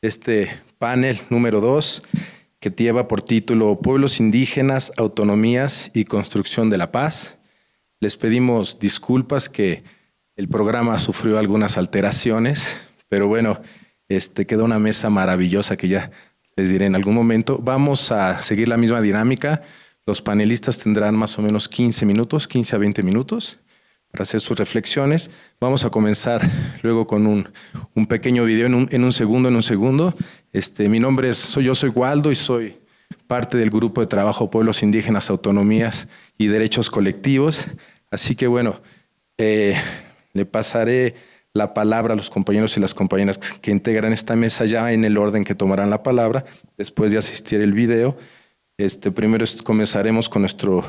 este panel número 2 que lleva por título Pueblos indígenas, autonomías y construcción de la paz. Les pedimos disculpas que el programa sufrió algunas alteraciones, pero bueno, quedó una mesa maravillosa que ya les diré en algún momento. Vamos a seguir la misma dinámica. Los panelistas tendrán más o menos 15 minutos, 15 a 20 minutos para hacer sus reflexiones. Vamos a comenzar luego con un pequeño video en un segundo. Yo soy Waldo y soy parte del grupo de trabajo Pueblos Indígenas, Autonomías y Derechos Colectivos. Así que bueno, le pasaré la palabra a los compañeros y las compañeras que integran esta mesa ya en el orden que tomarán la palabra después de asistir el video. Primero comenzaremos con nuestro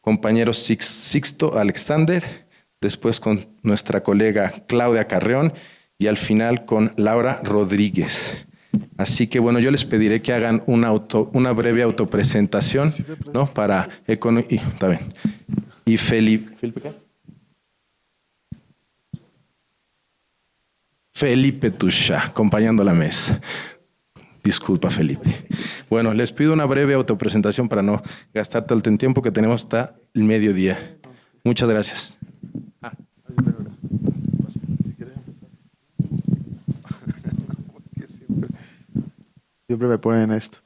compañero Sixto Alexander, después con nuestra colega Claudia Carreón y al final con Laura Rodríguez. Así que bueno, yo les pediré que hagan una breve autopresentación, ¿no? Para está bien. Y Felipe Tucha, acompañando la mesa. Disculpa, Felipe. Bueno, les pido una breve autopresentación para no gastar todo el tiempo que tenemos hasta el mediodía. Muchas gracias. Siempre me ponen esto.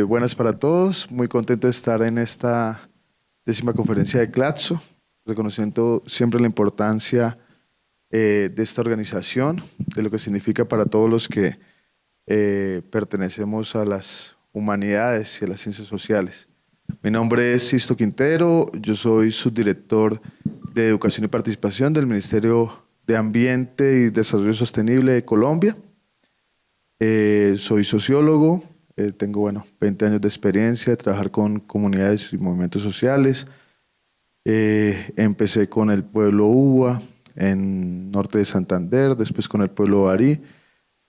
Buenas para todos. Muy contento de estar en esta 10ª conferencia de CLATSO, reconociendo siempre la importancia de esta organización, de lo que significa para todos los que pertenecemos a las humanidades y a las ciencias sociales. Mi nombre es Sisto Quintero, yo soy subdirector de Educación y Participación del Ministerio de Ambiente y Desarrollo Sostenible de Colombia. Soy sociólogo, tengo 20 años de experiencia de trabajar con comunidades y movimientos sociales. Empecé con el pueblo Uwa en norte de Santander, después con el pueblo Barí,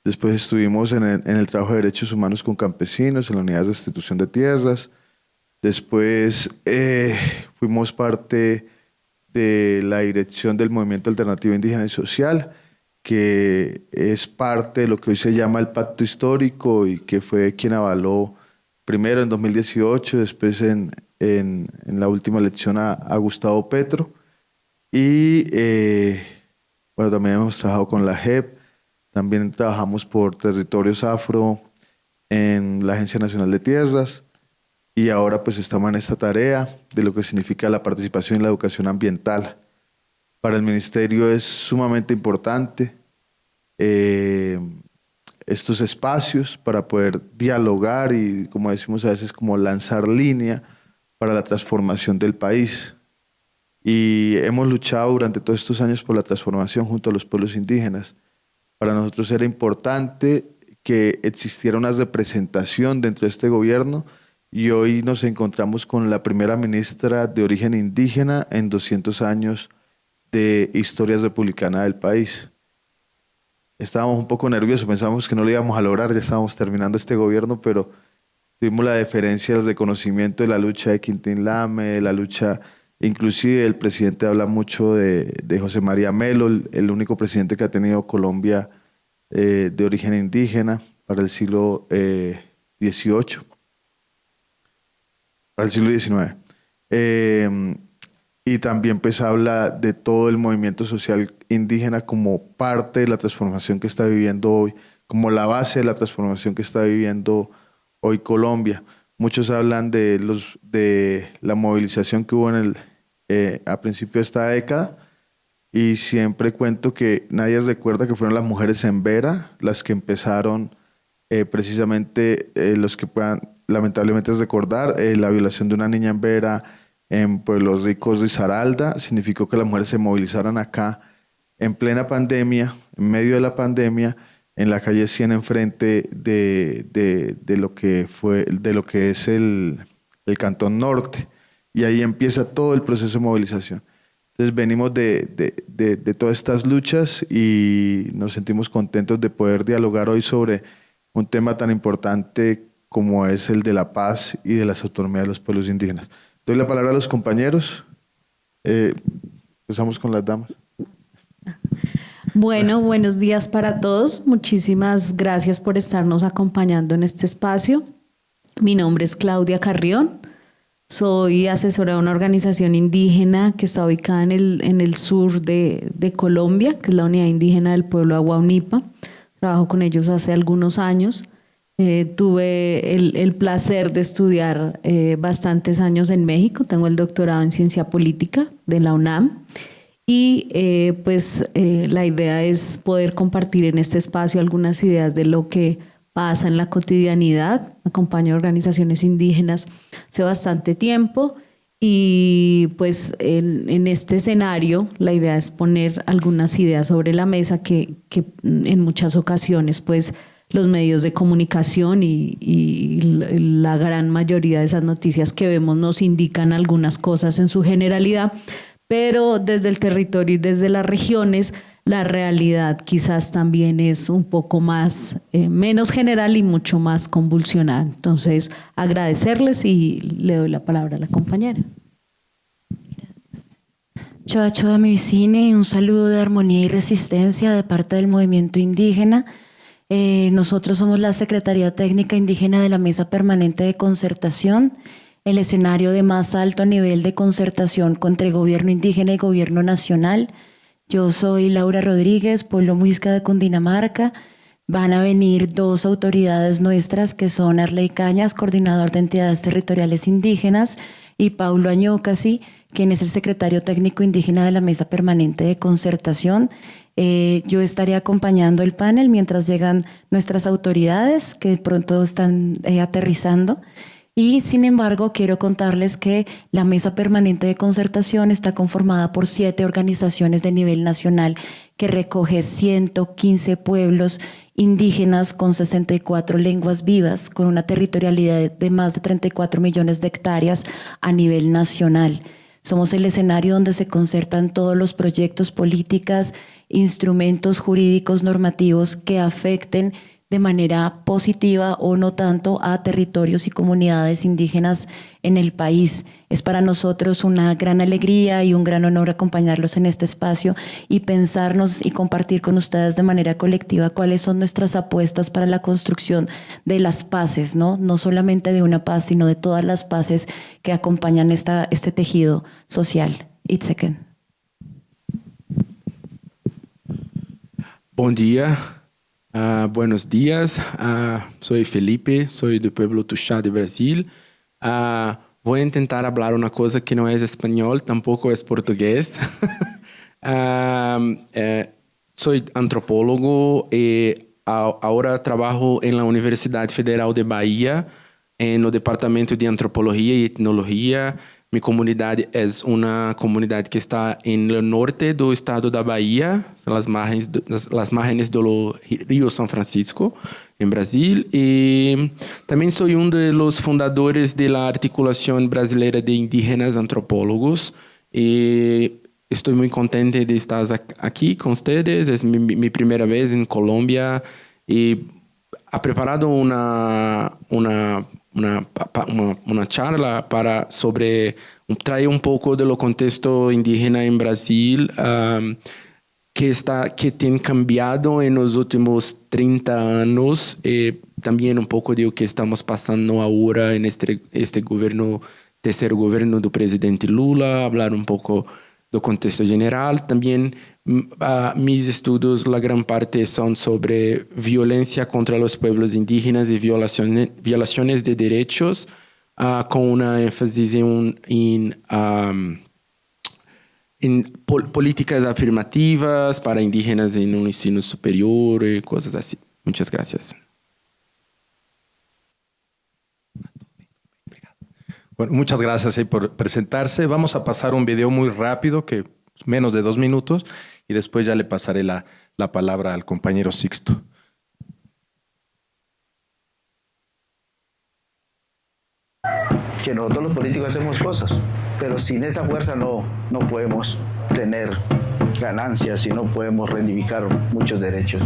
después estuvimos en el trabajo de derechos humanos con campesinos en la unidad de restitución de tierras, después fuimos parte de la dirección del Movimiento Alternativo Indígena y Social, que es parte de lo que hoy se llama el Pacto Histórico y que fue quien avaló primero en 2018, después en la última elección a Gustavo Petro. Y también hemos trabajado con la JEP, también trabajamos por territorios afro en la Agencia Nacional de Tierras y ahora pues estamos en esta tarea de lo que significa la participación en la educación ambiental. Para el ministerio es sumamente importante estos espacios para poder dialogar y, como decimos a veces, como lanzar línea para la transformación del país. Y hemos luchado durante todos estos años por la transformación junto a los pueblos indígenas. Para nosotros era importante que existiera una representación dentro de este gobierno y hoy nos encontramos con la primera ministra de origen indígena en 200 años de historia republicana del país. Estábamos un poco nerviosos, pensábamos que no lo íbamos a lograr, ya estábamos terminando este gobierno, pero tuvimos la deferencia, el reconocimiento de la lucha de Quintín Lame, de la lucha, inclusive el presidente habla mucho de José María Melo, el único presidente que ha tenido Colombia de origen indígena para el siglo XVIII, para el siglo XIX. Y también pues habla de todo el movimiento social indígena como parte de la transformación que está viviendo hoy, como la base de la transformación que está viviendo hoy Colombia. Muchos hablan de la movilización que hubo a principio de esta década y siempre cuento que nadie recuerda que fueron las mujeres en Vera las que empezaron precisamente, los que puedan lamentablemente recordar, la violación de una niña en Vera en Pueblos Ricos de Risaralda, significó que las mujeres se movilizaran acá en plena pandemia, en medio de la pandemia, en la calle 100 enfrente de lo que es el Cantón Norte, y ahí empieza todo el proceso de movilización. Entonces venimos de todas estas luchas y nos sentimos contentos de poder dialogar hoy sobre un tema tan importante como es el de la paz y de las autonomías de los pueblos indígenas. Doy la palabra a los compañeros. Empezamos con las damas. Bueno, buenos días para todos. Muchísimas gracias por estarnos acompañando en este espacio. Mi nombre es Claudia Carrión. Soy asesora de una organización indígena que está ubicada en el sur de Colombia, que es la Unidad Indígena del Pueblo Agua-Unipa. Trabajo con ellos hace algunos años. Tuve el placer de estudiar bastantes años en México. Tengo el doctorado en Ciencia Política de la UNAM. Y la idea es poder compartir en este espacio algunas ideas de lo que pasa en la cotidianidad. Acompaño a organizaciones indígenas hace bastante tiempo y pues en este escenario la idea es poner algunas ideas sobre la mesa que en muchas ocasiones pues los medios de comunicación y la gran mayoría de esas noticias que vemos nos indican algunas cosas en su generalidad, pero desde el territorio y desde las regiones la realidad quizás también es un poco más, menos general y mucho más convulsionada. Entonces, agradecerles y le doy la palabra a la compañera. Choa Choa mi vicine, un saludo de armonía y resistencia de parte del movimiento indígena. Nosotros somos la Secretaría Técnica Indígena de la Mesa Permanente de Concertación, el escenario de más alto nivel de concertación entre gobierno indígena y gobierno nacional. Yo soy Laura Rodríguez, pueblo muisca de Cundinamarca. Van a venir dos autoridades nuestras que son Arley Cañas, coordinador de entidades territoriales indígenas, y Paulo Añocasi, quien es el secretario técnico indígena de la Mesa Permanente de Concertación. Yo estaré acompañando el panel mientras llegan nuestras autoridades que pronto están aterrizando. Y sin embargo, quiero contarles que la Mesa Permanente de Concertación está conformada por 7 organizaciones de nivel nacional que recoge 115 pueblos indígenas con 64 lenguas vivas, con una territorialidad de más de 34 millones de hectáreas a nivel nacional. Somos el escenario donde se concertan todos los proyectos, políticas, instrumentos jurídicos, normativos que afecten de manera positiva o no tanto a territorios y comunidades indígenas en el país. Es para nosotros una gran alegría y un gran honor acompañarlos en este espacio y pensarnos y compartir con ustedes de manera colectiva cuáles son nuestras apuestas para la construcción de las paces, ¿no? No solamente de una paz, sino de todas las paces que acompañan este tejido social. Itzeken. Bom dia. Buenos días, soy Felipe, soy del pueblo Tuxá de Brasil. Voy a intentar hablar una cosa que no es español, tampoco es portugués. Soy antropólogo y ahora trabajo en la Universidad Federal de Bahía, en el Departamento de Antropología y Etnología. Mi comunidad es una comunidad que está en el norte del estado de Bahía, las márgenes del río San Francisco, en Brasil. Y también soy uno de los fundadores de la Articulación Brasileira de Indígenas Antropólogos. Y estoy muy contento de estar aquí con ustedes. Es mi primera vez en Colombia y ha preparado una charla sobre traer un poco de lo contexto indígena en Brasil que tiene cambiado en los últimos 30 años, también un poco de lo que estamos pasando ahora en este gobierno, tercer gobierno del presidente Lula, hablar un poco del contexto general. También mis estudios, la gran parte son sobre violencia contra los pueblos indígenas y violaciones de derechos, con una énfasis en políticas afirmativas para indígenas en un ensino superior y cosas así. Muchas gracias. Bueno, muchas gracias por presentarse. Vamos a pasar un video muy rápido, que menos de 2 minutos, y después ya le pasaré la palabra al compañero Sixto. Que nosotros los políticos hacemos cosas, pero sin esa fuerza no podemos tener ganancias y no podemos reivindicar muchos derechos.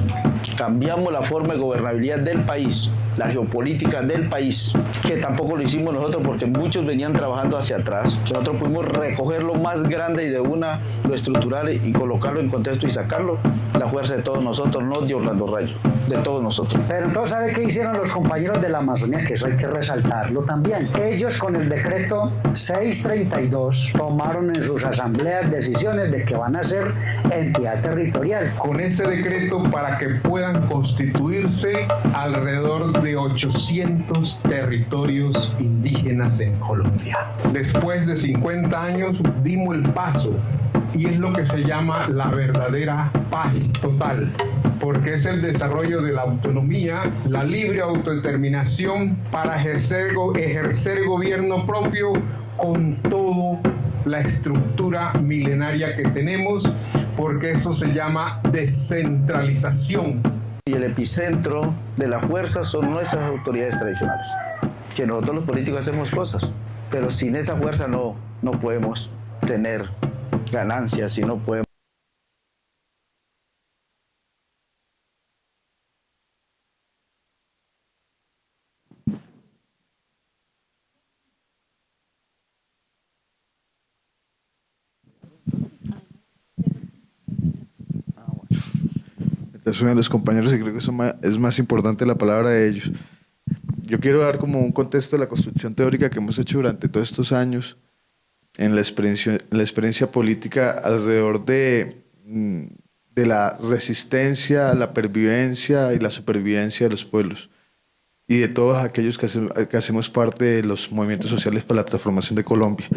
Cambiamos la forma de gobernabilidad del país, la geopolítica del país, que tampoco lo hicimos nosotros porque muchos venían trabajando hacia atrás. Nosotros pudimos recoger lo más grande y de una lo estructural y colocarlo en contexto y sacarlo. La fuerza de todos nosotros, no de Orlando Rayo, de todos nosotros. Pero entonces, ¿sabe qué hicieron los compañeros de la Amazonía? Que eso hay que resaltarlo también. Ellos con el decreto 632 tomaron en sus asambleas decisiones de que van a ser entidad territorial. Con ese decreto para que puedan constituirse alrededor de 800 territorios indígenas en Colombia. Después de 50 años dimos el paso y es lo que se llama la verdadera paz total, porque es el desarrollo de la autonomía, la libre autodeterminación para ejercer gobierno propio con toda la estructura milenaria que tenemos, porque eso se llama descentralización. Y el epicentro de la fuerza son nuestras autoridades tradicionales, que nosotros los políticos hacemos cosas, pero sin esa fuerza no podemos tener ganancias y no podemos. Entonces, uno de los compañeros, y creo que eso es más importante la palabra de ellos. Yo quiero dar como un contexto de la construcción teórica que hemos hecho durante todos estos años en la experiencia política alrededor de la resistencia, la pervivencia y la supervivencia de los pueblos y de todos aquellos que hacemos parte de los movimientos sociales para la transformación de Colombia.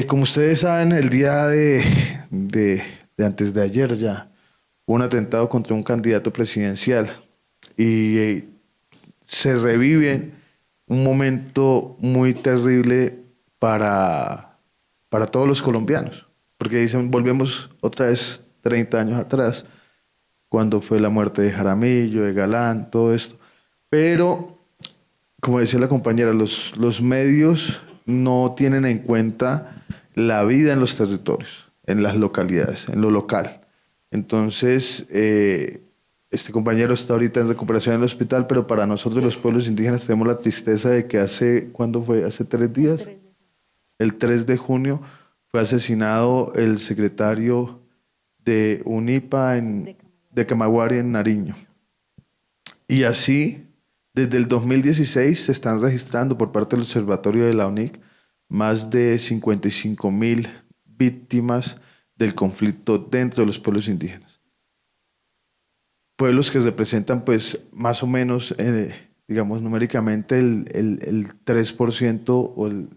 Como ustedes saben, el día de antes de ayer ya hubo un atentado contra un candidato presidencial y se revive un momento muy terrible para todos los colombianos, porque dicen, volvemos otra vez 30 años atrás, cuando fue la muerte de Jaramillo, de Galán, todo esto. Pero, como decía la compañera, los medios no tienen en cuenta la vida en los territorios, en las localidades, en lo local. Entonces, este compañero está ahorita en recuperación en el hospital, pero para nosotros los pueblos indígenas tenemos la tristeza de que ¿cuándo fue? ¿Hace 3 días? El 3 de junio fue asesinado el secretario de UNIPA de Camagüey en Nariño. Y así, desde el 2016 se están registrando por parte del Observatorio de la UNIC más de 55.000 víctimas del conflicto dentro de los pueblos indígenas. Pueblos que representan pues más o menos, digamos numéricamente el 3% o el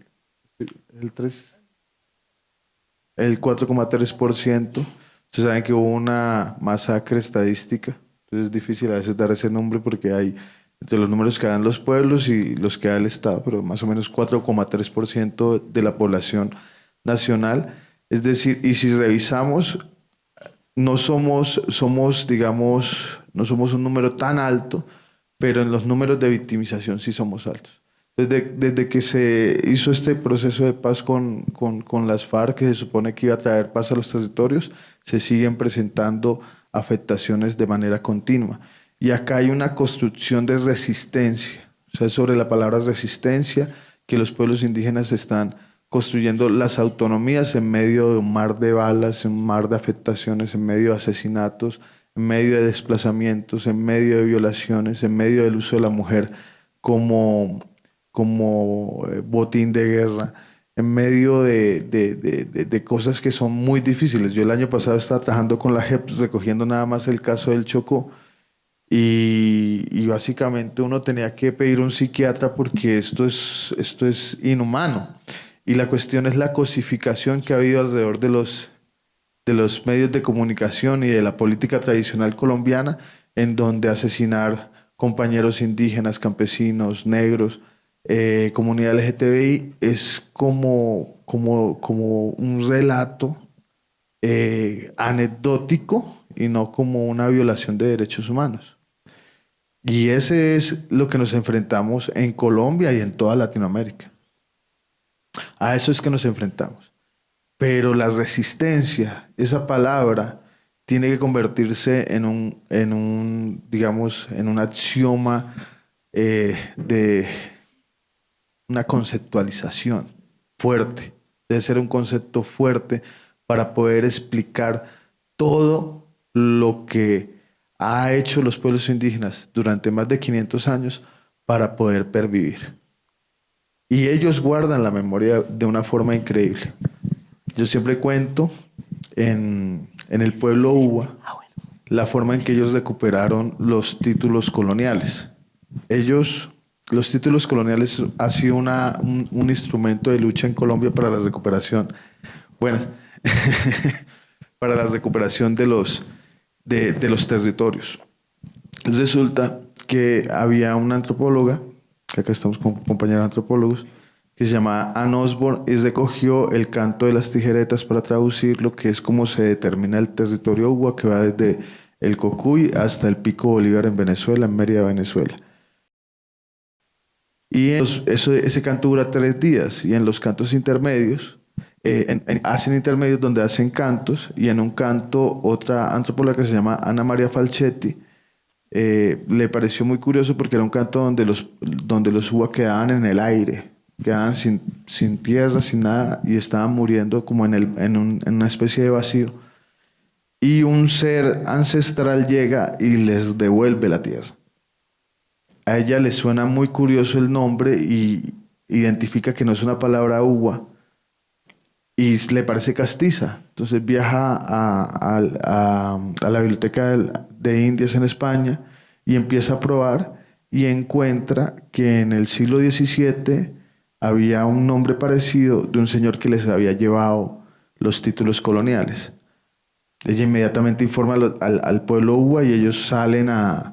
4,3%. Ustedes saben que hubo una masacre estadística, entonces es difícil a veces dar ese nombre porque hay entre los números que dan los pueblos y los que da el Estado, pero más o menos 4,3% de la población nacional. Es decir, y si revisamos, no somos un número tan alto, pero en los números de victimización sí somos altos. Desde que se hizo este proceso de paz con las FARC, que se supone que iba a traer paz a los territorios, se siguen presentando afectaciones de manera continua. Y acá hay una construcción de resistencia, o sea, sobre la palabra resistencia, que los pueblos indígenas están construyendo las autonomías en medio de un mar de balas, en un mar de afectaciones, en medio de asesinatos, en medio de desplazamientos, en medio de violaciones, en medio del uso de la mujer como botín de guerra, en medio de cosas que son muy difíciles. Yo el año pasado estaba trabajando con la JEP recogiendo nada más el caso del Chocó y básicamente uno tenía que pedir un psiquiatra porque esto es inhumano. Y la cuestión es la cosificación que ha habido alrededor de los medios de comunicación y de la política tradicional colombiana, en donde asesinar compañeros indígenas, campesinos, negros, comunidad LGTBI es como un relato anecdótico y no como una violación de derechos humanos. Y ese es lo que nos enfrentamos en Colombia y en toda Latinoamérica. A eso es que nos enfrentamos. Pero la resistencia, esa palabra, tiene que convertirse en un digamos, en un axioma de una conceptualización fuerte. Debe ser un concepto fuerte para poder explicar todo lo que ha hecho los pueblos indígenas durante más de 500 años para poder pervivir. Y ellos guardan la memoria de una forma increíble. Yo siempre cuento en el pueblo Uwa la forma en que ellos recuperaron los títulos coloniales. Los títulos coloniales ha sido un instrumento de lucha en Colombia para la recuperación, buenas, para la recuperación de los territorios. Resulta que había una antropóloga, que acá estamos con compañeros antropólogos, que se llama Ann Osborne, y recogió el canto de las tijeretas para traducir lo que es cómo se determina el territorio Uwa, que va desde el Cocuy hasta el Pico Bolívar en Venezuela, en Mérida, Venezuela. Y ese canto dura 3 días, y en los cantos intermedios, hacen intermedios donde hacen cantos, y en un canto otra antropóloga que se llama Ana María Falchetti le pareció muy curioso porque era un canto donde los Uwa quedaban en el aire, quedaban sin tierra, sin nada, y estaban muriendo como en una especie de vacío. Y un ser ancestral llega y les devuelve la tierra. A ella le suena muy curioso el nombre y identifica que no es una palabra Uwa y le parece castiza. Entonces viaja a la biblioteca de Indias en España y empieza a probar y encuentra que en el siglo XVII había un nombre parecido de un señor que les había llevado los títulos coloniales. Ella inmediatamente informa al pueblo Uwa y ellos salen a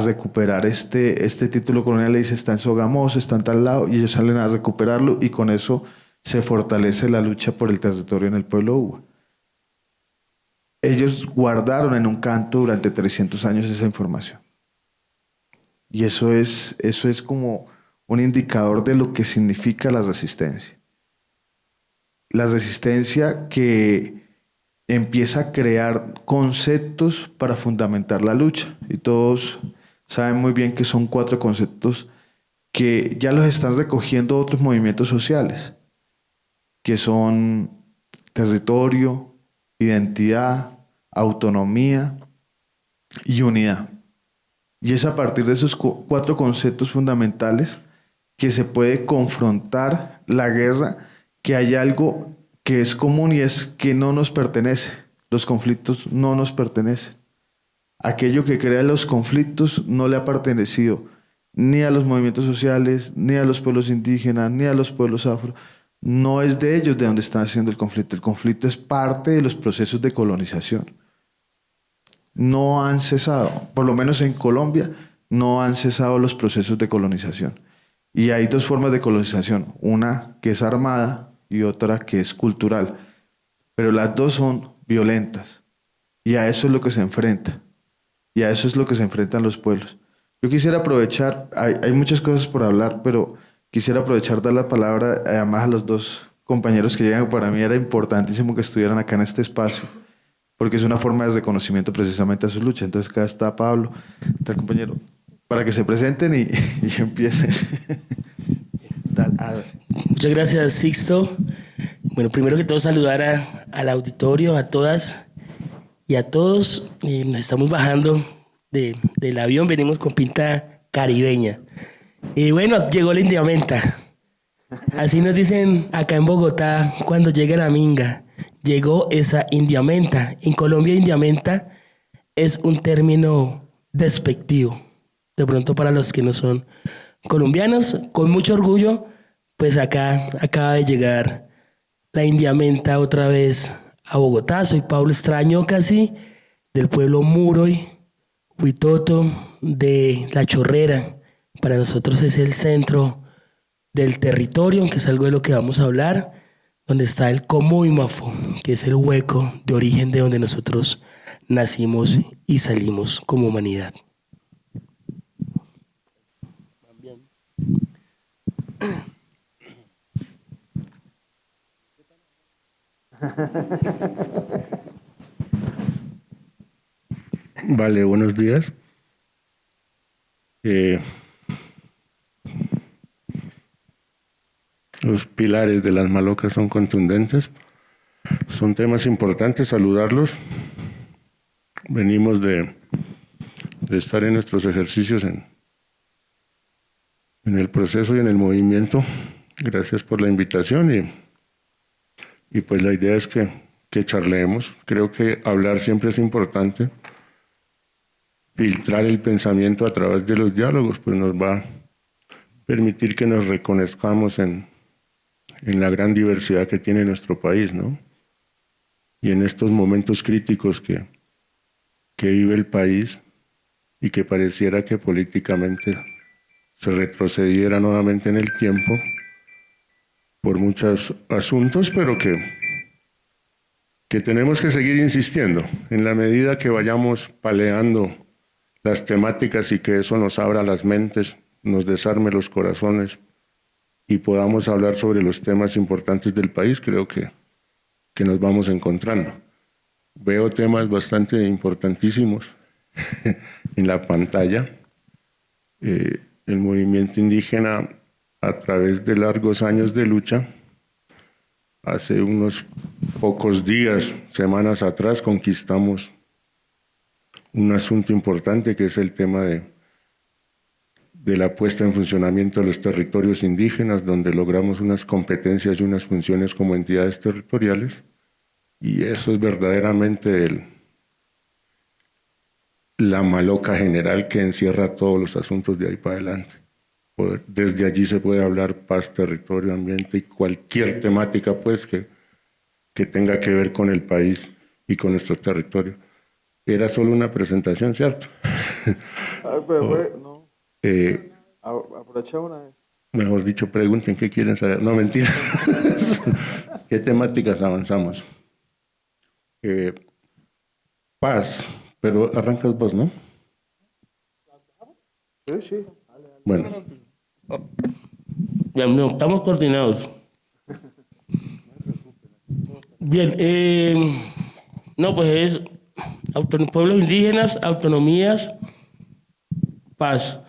recuperar este título colonial. Le dice, está en Sogamoso, está en tal lado, y ellos salen a recuperarlo, y con eso se fortalece la lucha por el territorio en el pueblo Uwa. Ellos guardaron en un canto durante 300 años esa información. Y eso es como un indicador de lo que significa la resistencia. La resistencia que empieza a crear conceptos para fundamentar la lucha. Y todos saben muy bien que son 4 conceptos que ya los están recogiendo otros movimientos sociales, que son territorio, identidad, autonomía y unidad. Y es a partir de esos 4 conceptos fundamentales que se puede confrontar la guerra, que hay algo que es común y es que no nos pertenece. Los conflictos no nos pertenecen. Aquello que crea los conflictos no le ha pertenecido ni a los movimientos sociales, ni a los pueblos indígenas, ni a los pueblos afro. No es de ellos de donde están haciendo el conflicto. El conflicto es parte de los procesos de colonización. No han cesado, por lo menos en Colombia, no han cesado los procesos de colonización. Y hay 2 formas de colonización, una que es armada y otra que es cultural. Pero las 2 son violentas. Y a eso es lo que se enfrenta. Y a eso es lo que se enfrentan los pueblos. Yo quisiera aprovechar, hay muchas cosas por hablar, pero quisiera aprovechar, dar la palabra además a los 2 compañeros que llegan. Para mí era importantísimo que estuvieran acá en este espacio, porque es una forma de reconocimiento precisamente a su lucha. Entonces acá está Pablo, está el compañero, para que se presenten y empiecen. Muchas gracias, Sixto. Bueno, primero que todo saludar al auditorio, a todas y a todos. Nos estamos bajando del avión, venimos con pinta caribeña. Y bueno, llegó la indiamenta. Así nos dicen acá en Bogotá cuando llega la minga. Llegó esa indiamenta. En Colombia, indiamenta es un término despectivo. De pronto para los que no son colombianos, con mucho orgullo, pues acá acaba de llegar la indiamenta otra vez a Bogotá. Soy Pablo Extraño, casi del pueblo Muroy, Huitoto, de La Chorrera. Para nosotros es el centro del territorio, que es algo de lo que vamos a hablar, donde está el Comuymafo, que es el hueco de origen de donde nosotros nacimos y salimos como humanidad. Vale, buenos días. Los pilares de las malocas son contundentes. Son temas importantes, saludarlos. Venimos de estar en nuestros ejercicios en el proceso y en el movimiento. Gracias por la invitación y pues la idea es que charlemos. Creo que hablar siempre es importante. Filtrar el pensamiento a través de los diálogos pues nos va a permitir que nos reconozcamos en la gran diversidad que tiene nuestro país, ¿no? Y en estos momentos críticos que vive el país y que pareciera que políticamente se retrocediera nuevamente en el tiempo por muchos asuntos, pero que tenemos que seguir insistiendo en la medida que vayamos paleando las temáticas y que eso nos abra las mentes, nos desarme los corazones y podamos hablar sobre los temas importantes del país, creo que nos vamos encontrando. Veo temas bastante importantísimos en la pantalla. El movimiento indígena, a través de largos años de lucha, hace unos pocos días, semanas atrás, conquistamos un asunto importante que es el tema de la puesta en funcionamiento de los territorios indígenas, donde logramos unas competencias y unas funciones como entidades territoriales, y eso es verdaderamente la maloca general que encierra todos los asuntos de ahí para adelante. Desde allí se puede hablar paz, territorio, ambiente y cualquier temática pues que tenga que ver con el país y con nuestro territorio. Era solo una presentación, ¿cierto? No. Aprovecha una vez. Mejor dicho, pregunten qué quieren saber. No, mentira. ¿Qué temáticas avanzamos? Paz, pero arrancas vos, ¿no? Sí. Bueno. No, estamos coordinados. Bien, no, pues es pueblos indígenas, autonomías, paz.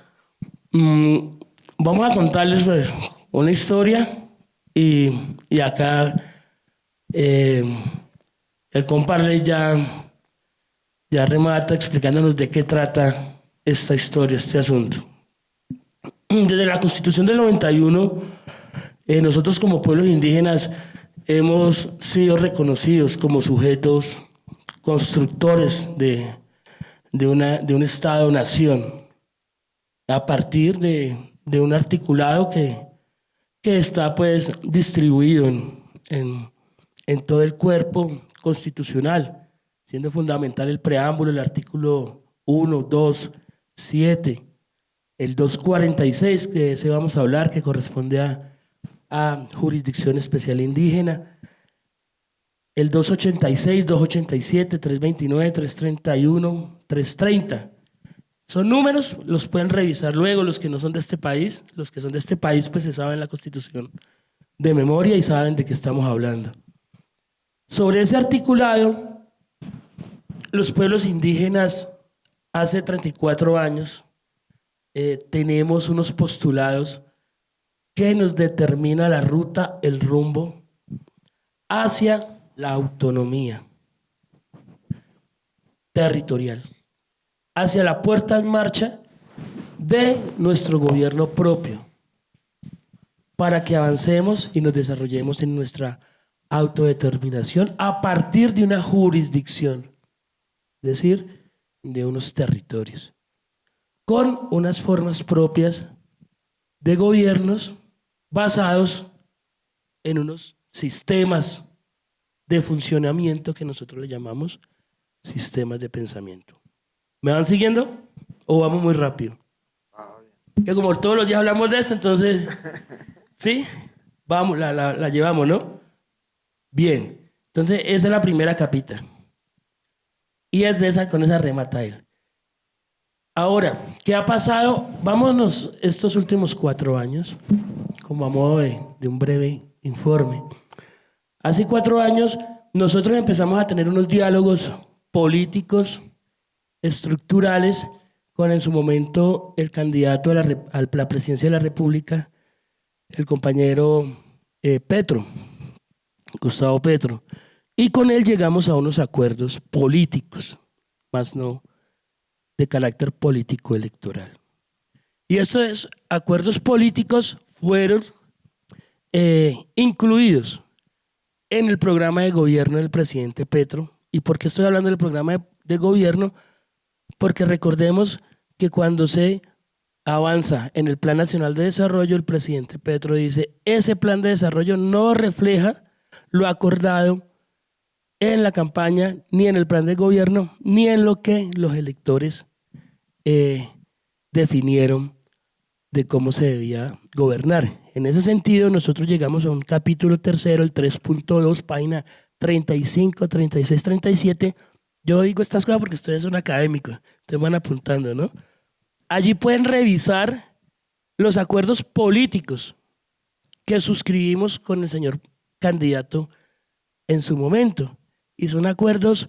Vamos a contarles pues, una historia y acá el compadre ya remata explicándonos de qué trata esta historia, este asunto. Desde la Constitución del 91, nosotros como pueblos indígenas hemos sido reconocidos como sujetos constructores de un Estado-nación a partir de un articulado que está pues distribuido en todo el cuerpo constitucional, siendo fundamental el preámbulo, el artículo 1, 2, 7, el 246, que ese vamos a hablar, que corresponde a jurisdicción especial indígena, el 286, 287, 329, 331, 330. Son números, los pueden revisar luego los que no son de este país. Los que son de este país pues se saben la Constitución de memoria y saben de qué estamos hablando. Sobre ese articulado, los pueblos indígenas hace 34 años tenemos unos postulados que nos determina la ruta, el rumbo hacia la autonomía territorial, hacia la puesta en marcha de nuestro gobierno propio, para que avancemos y nos desarrollemos en nuestra autodeterminación a partir de una jurisdicción, es decir, de unos territorios, con unas formas propias de gobiernos basados en unos sistemas de funcionamiento que nosotros le llamamos sistemas de pensamiento. ¿Me van siguiendo o vamos muy rápido? Que como todos los días hablamos de eso, entonces, ¿sí? Vamos, la llevamos, ¿no? Bien, entonces esa es la primera capita. Y es con esa remata él. Ahora, ¿qué ha pasado? Vámonos estos últimos 4 años, como a modo de un breve informe. Hace 4 años nosotros empezamos a tener unos diálogos políticos, estructurales, con en su momento el candidato a la presidencia de la República, el compañero Petro, Gustavo Petro, y con él llegamos a unos acuerdos políticos, más no de carácter político electoral. Y estos acuerdos políticos fueron incluidos en el programa de gobierno del presidente Petro. ¿Y por qué estoy hablando del programa de gobierno? Porque recordemos que cuando se avanza en el Plan Nacional de Desarrollo, el presidente Petro dice, ese plan de desarrollo no refleja lo acordado en la campaña, ni en el plan de gobierno, ni en lo que los electores definieron de cómo se debía gobernar. En ese sentido, nosotros llegamos a un capítulo tercero, el 3.2, página 35, 36, 37. Yo digo estas cosas porque ustedes son académicos, ustedes van apuntando, ¿no? Allí pueden revisar los acuerdos políticos que suscribimos con el señor candidato en su momento. Y son acuerdos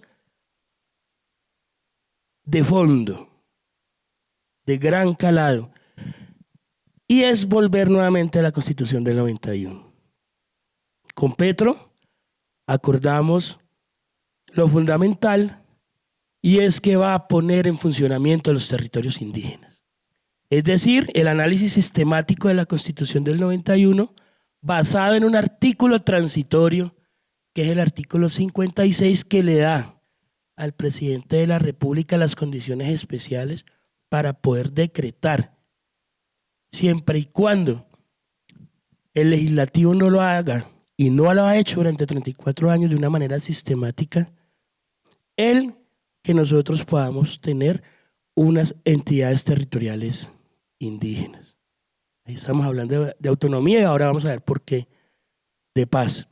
de fondo, de gran calado. Y es volver nuevamente a la Constitución del 91. Con Petro acordamos lo fundamental, y es que va a poner en funcionamiento los territorios indígenas. Es decir, el análisis sistemático de la Constitución del 91, basado en un artículo transitorio, que es el artículo 56, que le da al presidente de la República las condiciones especiales para poder decretar, siempre y cuando el legislativo no lo haga, y no lo ha hecho durante 34 años de una manera sistemática, el que nosotros podamos tener unas entidades territoriales indígenas. Ahí estamos hablando de autonomía, y ahora vamos a ver por qué de paz.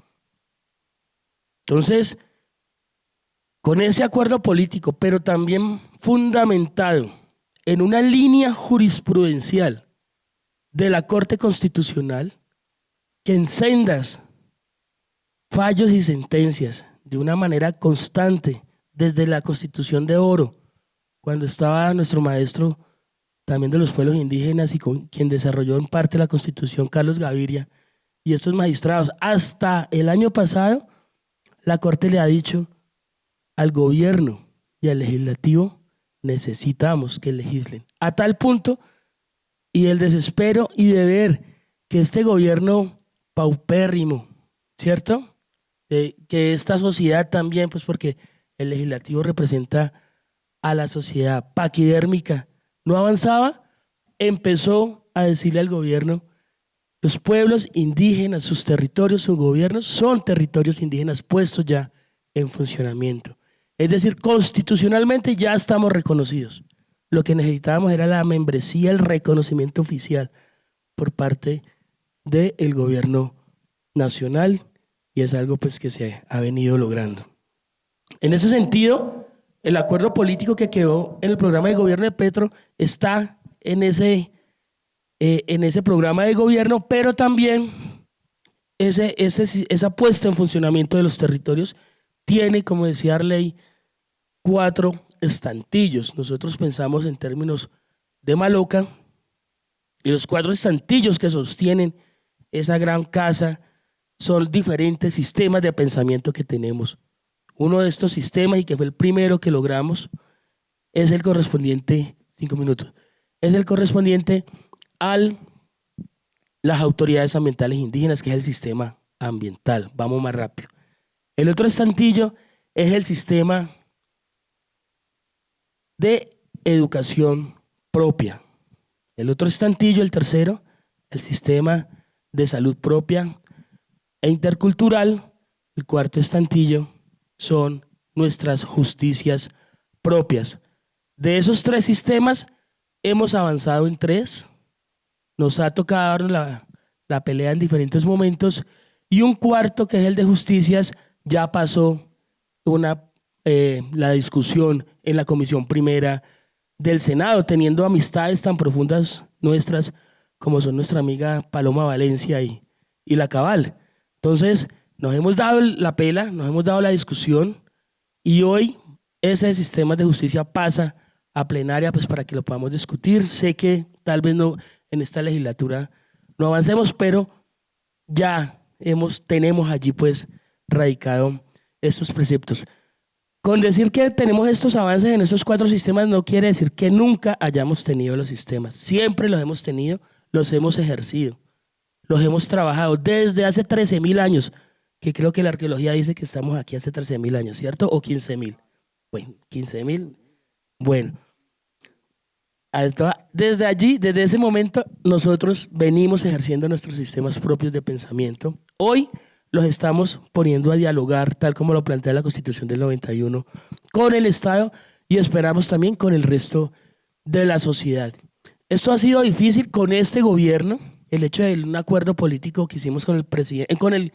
Entonces, con ese acuerdo político, pero también fundamentado en una línea jurisprudencial de la Corte Constitucional, que en sendas fallos y sentencias de una manera constante, desde la Constitución de Oro, cuando estaba nuestro maestro también de los pueblos indígenas y con quien desarrolló en parte la Constitución, Carlos Gaviria, y estos magistrados, hasta el año pasado, la Corte le ha dicho al gobierno y al legislativo, necesitamos que legislen. A tal punto, y el desespero y de ver que este gobierno paupérrimo, ¿cierto? Que esta sociedad también, pues porque el legislativo representa a la sociedad paquidérmica, no avanzaba, empezó a decirle al gobierno, los pueblos indígenas, sus territorios, sus gobiernos son territorios indígenas puestos ya en funcionamiento. Es decir, constitucionalmente ya estamos reconocidos. Lo que necesitábamos era la membresía, el reconocimiento oficial por parte del gobierno nacional, y es algo pues que se ha venido logrando. En ese sentido, el acuerdo político que quedó en el programa de gobierno de Petro está en ese programa de gobierno, pero también esa puesta en funcionamiento de los territorios tiene, como decía Arley, 4 estantillos. Nosotros pensamos en términos de Maloca, y los 4 estantillos que sostienen esa gran casa son diferentes sistemas de pensamiento que tenemos. Uno de estos sistemas, y que fue el primero que logramos, es el correspondiente, 5 minutos, es el correspondiente a las autoridades ambientales indígenas, que es el sistema ambiental. Vamos más rápido. El otro estantillo es el sistema de educación propia. El otro estantillo, el tercero, el sistema de salud propia e intercultural. El cuarto estantillo son nuestras justicias propias. De esos 3 sistemas hemos avanzado en 3. Nos ha tocado la pelea en diferentes momentos, y un cuarto, que es el de justicias, ya pasó la discusión en la Comisión Primera del Senado, teniendo amistades tan profundas nuestras como son nuestra amiga Paloma Valencia y la Cabal. Entonces, nos hemos dado la pela, nos hemos dado la discusión y hoy ese sistema de justicia pasa a plenaria pues para que lo podamos discutir. Sé que tal vez no en esta legislatura no avancemos, pero ya tenemos allí pues radicado estos preceptos. Con decir que tenemos estos avances en estos 4 sistemas no quiere decir que nunca hayamos tenido los sistemas. Siempre los hemos tenido, los hemos ejercido, los hemos trabajado desde hace 13.000 años, que creo que la arqueología dice que estamos aquí hace 13.000 años, ¿cierto? O 15.000. Bueno, 15.000. Bueno, desde allí, desde ese momento, nosotros venimos ejerciendo nuestros sistemas propios de pensamiento. Hoy los estamos poniendo a dialogar, tal como lo plantea la Constitución del 91, con el Estado y esperamos también con el resto de la sociedad. Esto ha sido difícil con este gobierno, el hecho de un acuerdo político que hicimos con el presidente, con el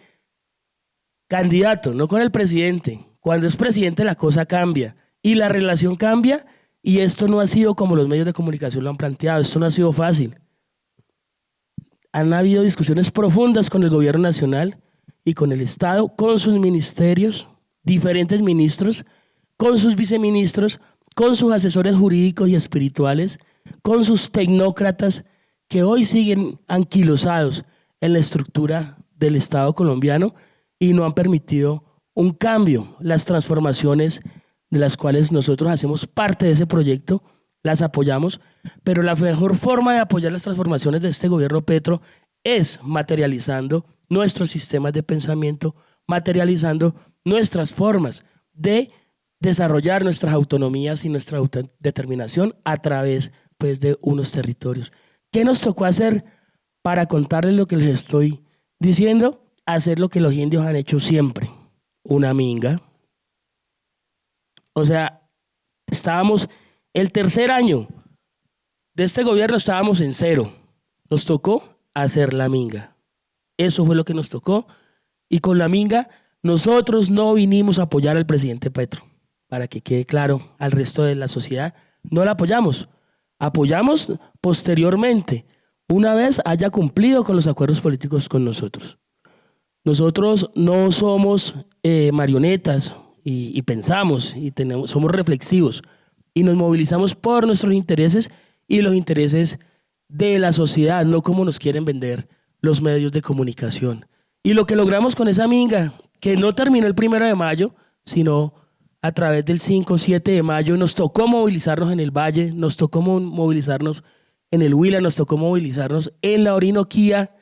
candidato, no con el presidente. Cuando es presidente la cosa cambia y la relación cambia y esto no ha sido como los medios de comunicación lo han planteado, esto no ha sido fácil. Han habido discusiones profundas con el gobierno nacional y con el Estado, con sus ministerios, diferentes ministros, con sus viceministros, con sus asesores jurídicos y espirituales, con sus tecnócratas que hoy siguen anquilosados en la estructura del Estado colombiano y no han permitido un cambio. Las transformaciones de las cuales nosotros hacemos parte de ese proyecto, las apoyamos, pero la mejor forma de apoyar las transformaciones de este gobierno Petro es materializando nuestros sistemas de pensamiento, materializando nuestras formas de desarrollar nuestras autonomías y nuestra autodeterminación a través pues, de unos territorios. ¿Qué nos tocó hacer para contarles lo que les estoy diciendo? Hacer lo que los indios han hecho siempre, una minga. O sea, estábamos, el tercer año de este gobierno estábamos en 0. Nos tocó hacer la minga. Eso fue lo que nos tocó. Y con la minga, nosotros no vinimos a apoyar al presidente Petro. Para que quede claro al resto de la sociedad, no la apoyamos. Apoyamos posteriormente, una vez haya cumplido con los acuerdos políticos con nosotros. Nosotros no somos marionetas y pensamos y somos reflexivos y nos movilizamos por nuestros intereses y los intereses de la sociedad, no como nos quieren vender los medios de comunicación. Y lo que logramos con esa minga, que no terminó el 1 de mayo, sino a través del 5, 7 de mayo, nos tocó movilizarnos en el Valle, nos tocó movilizarnos en el Huila, nos tocó movilizarnos en la Orinoquía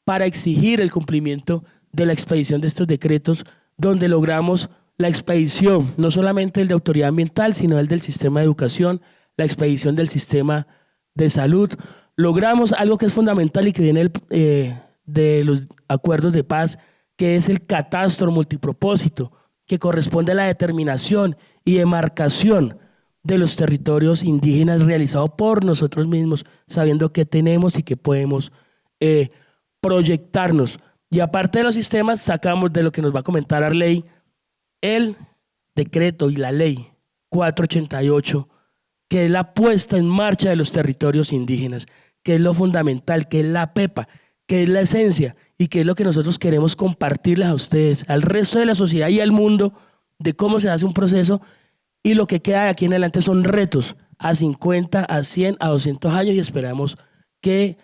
para exigir el cumplimiento de la expedición de estos decretos, donde logramos la expedición, no solamente el de autoridad ambiental, sino el del sistema de educación, la expedición del sistema de salud. Logramos algo que es fundamental y que viene de los acuerdos de paz, que es el catastro multipropósito, que corresponde a la determinación y demarcación de los territorios indígenas realizado por nosotros mismos, sabiendo que tenemos y que podemos proyectarnos. Y aparte de los sistemas, sacamos de lo que nos va a comentar Arley, el decreto y la ley 488, que es la puesta en marcha de los territorios indígenas, que es lo fundamental, que es la pepa, que es la esencia y que es lo que nosotros queremos compartirles a ustedes, al resto de la sociedad y al mundo, de cómo se hace un proceso, y lo que queda de aquí en adelante son retos a 50, a 100, a 200 años y esperamos que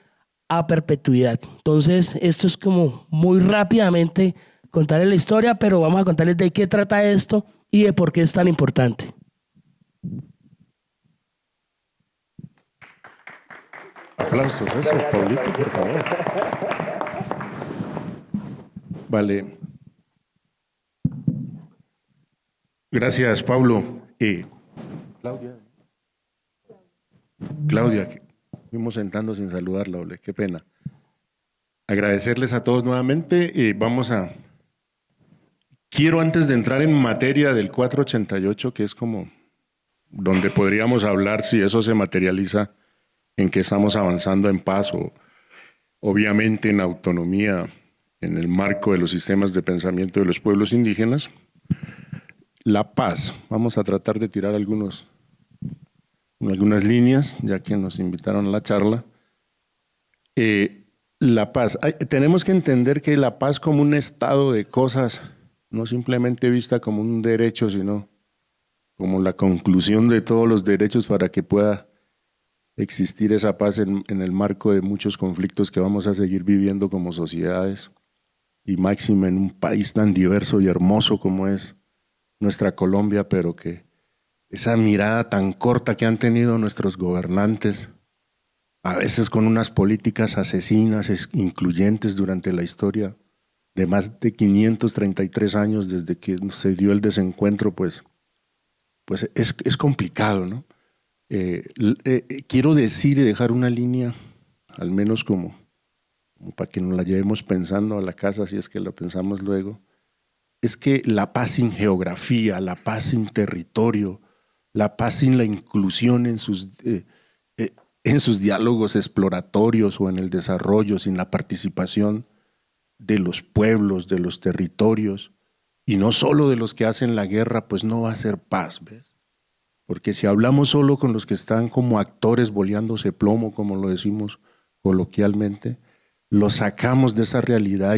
a perpetuidad. Entonces, esto es como muy rápidamente contarles la historia, pero vamos a contarles de qué trata esto y de por qué es tan importante. Aplausos, eso, Paulito, por favor. Vale. Gracias, Pablo. Claudia, que fuimos sentando sin saludarla, Ole, qué pena. Agradecerles a todos nuevamente. Quiero, antes de entrar en materia del 488, que es como donde podríamos hablar si eso se materializa en que estamos avanzando en paz o obviamente en autonomía en el marco de los sistemas de pensamiento de los pueblos indígenas. La paz, vamos a tratar de tirar algunas líneas, ya que nos invitaron a la charla. La paz. Tenemos que entender que la paz como un estado de cosas, no simplemente vista como un derecho, sino como la conclusión de todos los derechos para que pueda existir esa paz en el marco de muchos conflictos que vamos a seguir viviendo como sociedades, y máxime en un país tan diverso y hermoso como es nuestra Colombia, pero que esa mirada tan corta que han tenido nuestros gobernantes, a veces con unas políticas asesinas, incluyentes durante la historia de más de 533 años desde que se dio el desencuentro, pues es complicado, ¿no? Quiero decir y dejar una línea, al menos como para que nos la llevemos pensando a la casa, si es que la pensamos luego, es que la paz sin geografía, la paz sin territorio, la paz sin la inclusión en sus diálogos exploratorios o en el desarrollo, sin la participación de los pueblos, de los territorios, y no solo de los que hacen la guerra, pues no va a ser paz, ¿ves? Porque si hablamos solo con los que están como actores boleándose plomo, como lo decimos coloquialmente, los sacamos de esa realidad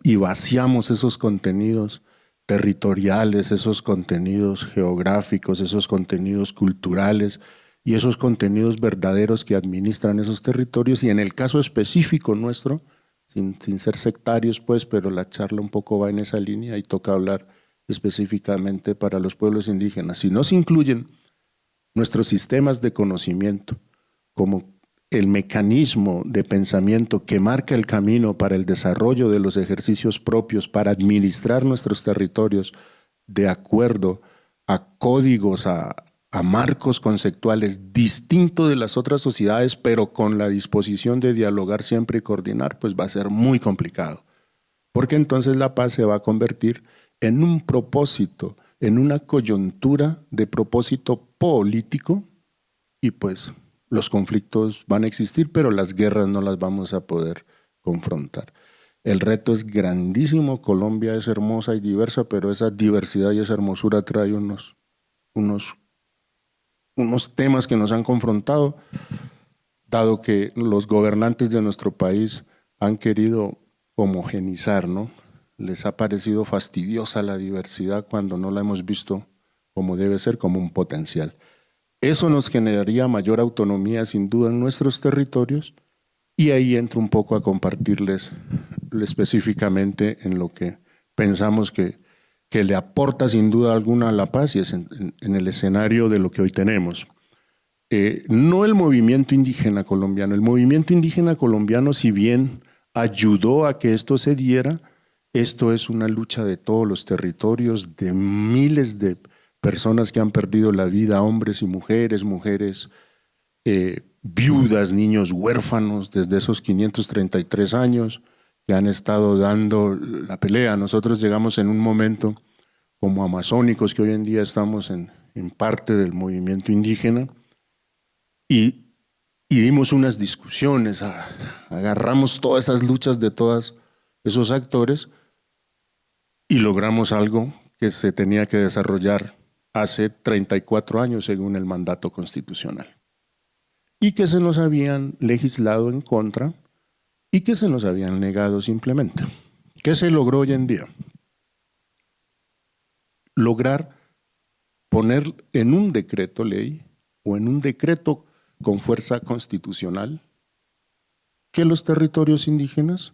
y vaciamos esos contenidos territoriales, esos contenidos geográficos, esos contenidos culturales y esos contenidos verdaderos que administran esos territorios. Y en el caso específico nuestro, sin ser sectarios pues, pero la charla un poco va en esa línea y toca hablar específicamente para los pueblos indígenas. Si no se incluyen nuestros sistemas de conocimiento como el mecanismo de pensamiento que marca el camino para el desarrollo de los ejercicios propios, para administrar nuestros territorios de acuerdo a códigos, a marcos conceptuales distintos de las otras sociedades, pero con la disposición de dialogar siempre y coordinar, pues va a ser muy complicado. Porque entonces la paz se va a convertir en un propósito, en una coyuntura de propósito político, y pues los conflictos van a existir, pero las guerras no las vamos a poder confrontar. El reto es grandísimo. Colombia es hermosa y diversa, pero esa diversidad y esa hermosura trae unos temas que nos han confrontado, dado que los gobernantes de nuestro país han querido homogenizar, ¿no? Les ha parecido fastidiosa la diversidad cuando no la hemos visto como debe ser, como un potencial. Eso nos generaría mayor autonomía sin duda en nuestros territorios, y ahí entro un poco a compartirles específicamente en lo que pensamos que le aporta sin duda alguna a la paz, y es en el escenario de lo que hoy tenemos. No el movimiento indígena colombiano. El movimiento indígena colombiano, si bien ayudó a que esto se diera, esto es una lucha de todos los territorios, de miles de personas que han perdido la vida, hombres y mujeres, viudas, niños huérfanos, desde esos 533 años que han estado dando la pelea. Nosotros llegamos en un momento como amazónicos, que hoy en día estamos en parte del movimiento indígena, y dimos unas discusiones, agarramos todas esas luchas de todos esos actores y logramos algo que se tenía que desarrollar hace 34 años según el mandato constitucional, y que se nos habían legislado en contra y que se nos habían negado simplemente. ¿Qué se logró hoy en día? Lograr poner en un decreto ley o en un decreto con fuerza constitucional que los territorios indígenas,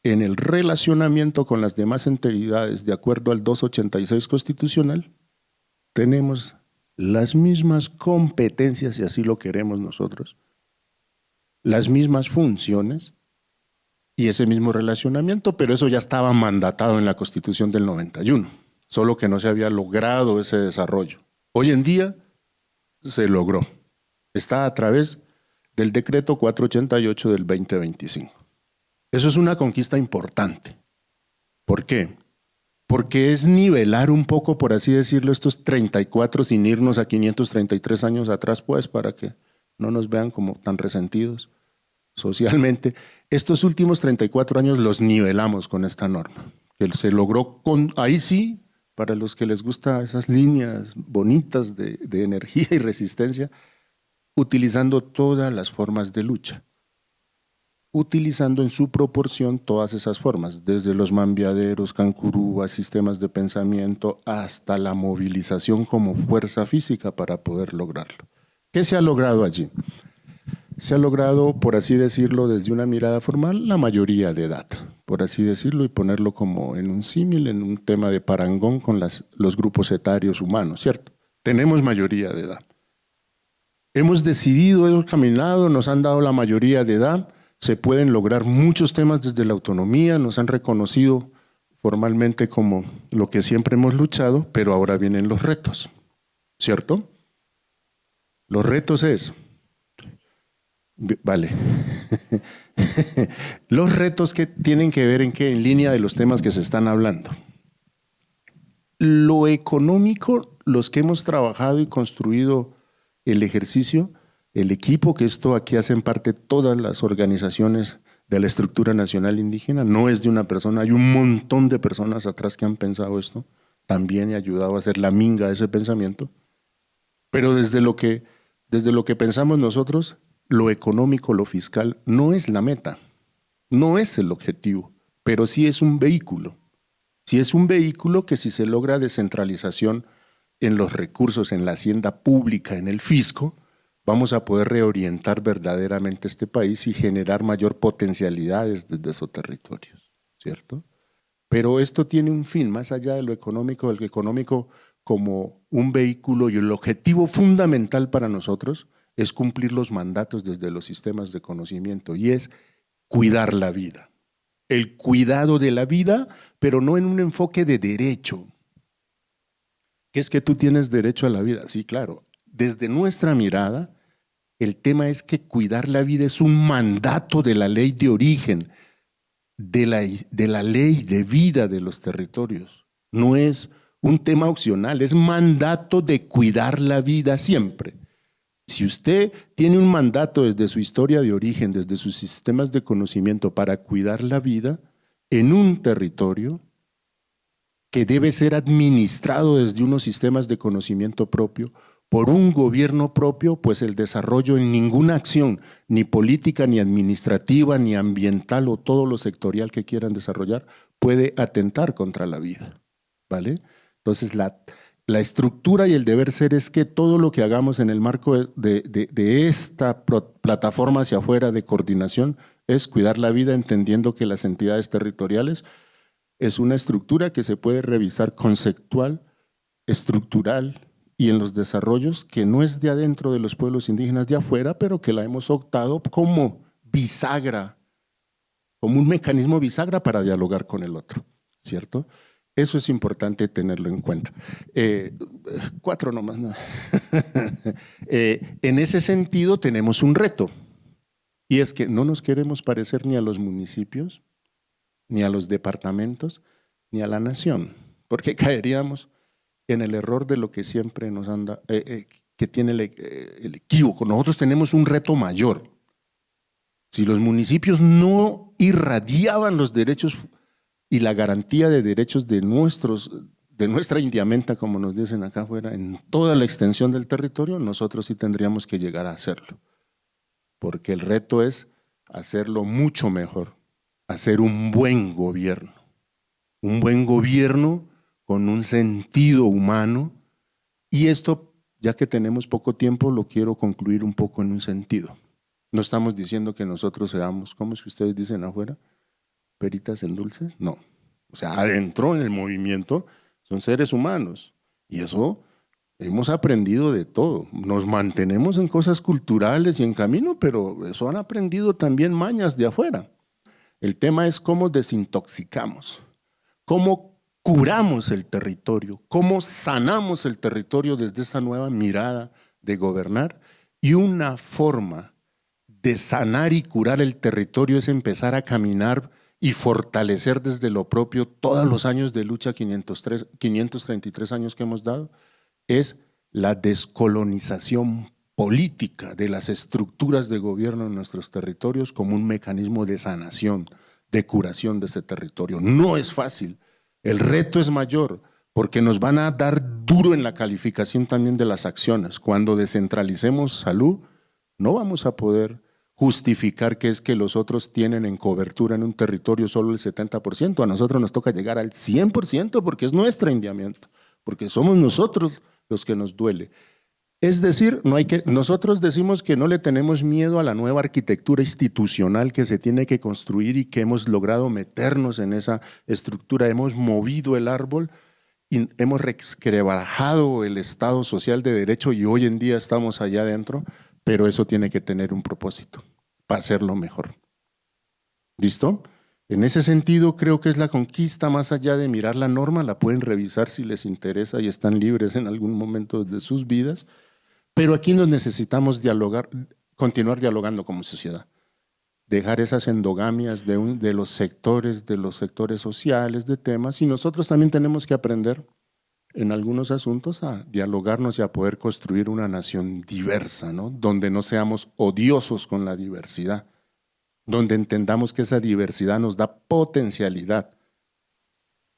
en el relacionamiento con las demás entidades de acuerdo al 286 constitucional, tenemos las mismas competencias, si así lo queremos nosotros, las mismas funciones y ese mismo relacionamiento, pero eso ya estaba mandatado en la Constitución del 91, solo que no se había logrado ese desarrollo. Hoy en día se logró. Está a través del decreto 488 del 2025. Eso es una conquista importante. ¿Por qué? Porque es nivelar un poco, por así decirlo, estos 34 sin irnos a 533 años atrás, pues, para que no nos vean como tan resentidos socialmente. Estos últimos 34 años los nivelamos con esta norma, que se logró ahí sí, para los que les gustan esas líneas bonitas de energía y resistencia, utilizando todas las formas de lucha. utilizando en su proporción todas esas formas, desde los mambiaderos, cancurúas, sistemas de pensamiento, hasta la movilización como fuerza física para poder lograrlo. ¿Qué se ha logrado allí? Se ha logrado, por así decirlo, desde una mirada formal, la mayoría de edad, por así decirlo, y ponerlo como en un símil, en un tema de parangón con los grupos etarios humanos, ¿cierto? Tenemos mayoría de edad. Hemos decidido, hemos caminado, nos han dado la mayoría de edad, se pueden lograr muchos temas desde la autonomía, nos han reconocido formalmente como lo que siempre hemos luchado, pero ahora vienen los retos, ¿cierto? Los retos es, vale, los retos que tienen que ver en línea de los temas que se están hablando. Lo económico, los que hemos trabajado y construido el ejercicio, el equipo, que esto aquí hacen parte todas las organizaciones de la estructura nacional indígena, no es de una persona, hay un montón de personas atrás que han pensado esto, también he ayudado a hacer la minga de ese pensamiento, pero desde lo que pensamos nosotros, lo económico, lo fiscal, no es la meta, no es el objetivo, pero sí es un vehículo. Sí es un vehículo que si se logra descentralización en los recursos, en la hacienda pública, en el fisco, vamos a poder reorientar verdaderamente este país y generar mayor potencialidades desde esos territorios, ¿cierto? Pero esto tiene un fin, más allá de lo económico, el económico como un vehículo, y el objetivo fundamental para nosotros es cumplir los mandatos desde los sistemas de conocimiento, y es cuidar la vida. El cuidado de la vida, pero no en un enfoque de derecho. ¿Qué es que tú tienes derecho a la vida? Sí, claro. Desde nuestra mirada, el tema es que cuidar la vida es un mandato de la ley de origen, de la ley de vida de los territorios. No es un tema opcional, es mandato de cuidar la vida siempre. Si usted tiene un mandato desde su historia de origen, desde sus sistemas de conocimiento para cuidar la vida en un territorio que debe ser administrado desde unos sistemas de conocimiento propio, por un gobierno propio, pues el desarrollo en ninguna acción, ni política, ni administrativa, ni ambiental o todo lo sectorial que quieran desarrollar, puede atentar contra la vida, ¿vale? Entonces la estructura y el deber ser es que todo lo que hagamos en el marco de esta plataforma hacia afuera de coordinación es cuidar la vida, entendiendo que las entidades territoriales es una estructura que se puede revisar conceptual, estructural y en los desarrollos que no es de adentro de los pueblos indígenas de afuera, pero que la hemos optado como bisagra, como un mecanismo bisagra para dialogar con el otro, ¿cierto? Eso es importante tenerlo en cuenta. 4 nomás. No. En ese sentido tenemos un reto, y es que no nos queremos parecer ni a los municipios, ni a los departamentos, ni a la nación, porque caeríamos en el error de lo que siempre nos anda, que tiene el equívoco. Nosotros tenemos un reto mayor. Si los municipios no irradiaban los derechos y la garantía de derechos de nuestra indiamenta, como nos dicen acá afuera, en toda la extensión del territorio, nosotros sí tendríamos que llegar a hacerlo, porque el reto es hacerlo mucho mejor, hacer un buen gobierno con un sentido humano, y esto, ya que tenemos poco tiempo, lo quiero concluir un poco en un sentido. No estamos diciendo que nosotros seamos, ¿cómo es que ustedes dicen afuera? ¿Peritas en dulce? No. O sea, adentro en el movimiento son seres humanos, y eso hemos aprendido de todo. Nos mantenemos en cosas culturales y en camino, pero eso han aprendido también mañas de afuera. El tema es cómo desintoxicamos, cómo curamos el territorio, cómo sanamos el territorio desde esa nueva mirada de gobernar, y una forma de sanar y curar el territorio es empezar a caminar y fortalecer desde lo propio todos los años de lucha, 533 años que hemos dado, es la descolonización política de las estructuras de gobierno en nuestros territorios como un mecanismo de sanación, de curación de ese territorio. No es fácil, el reto es mayor, porque nos van a dar duro en la calificación también de las acciones. Cuando descentralicemos salud, no vamos a poder justificar que es que los otros tienen en cobertura en un territorio solo el 70%. A nosotros nos toca llegar al 100% porque es nuestro indiamiento, porque somos nosotros los que nos duele. Es decir, nosotros decimos que no le tenemos miedo a la nueva arquitectura institucional que se tiene que construir y que hemos logrado meternos en esa estructura. Hemos movido el árbol y hemos resquebrajado el Estado social de derecho y hoy en día estamos allá adentro, pero eso tiene que tener un propósito para hacerlo mejor. ¿Listo? En ese sentido, creo que es la conquista más allá de mirar la norma, la pueden revisar si les interesa y están libres en algún momento de sus vidas, pero aquí nos necesitamos dialogar, continuar dialogando como sociedad. Dejar esas endogamias de los sectores sociales, de temas, y nosotros también tenemos que aprender en algunos asuntos a dialogarnos y a poder construir una nación diversa, ¿no? Donde no seamos odiosos con la diversidad, donde entendamos que esa diversidad nos da potencialidad,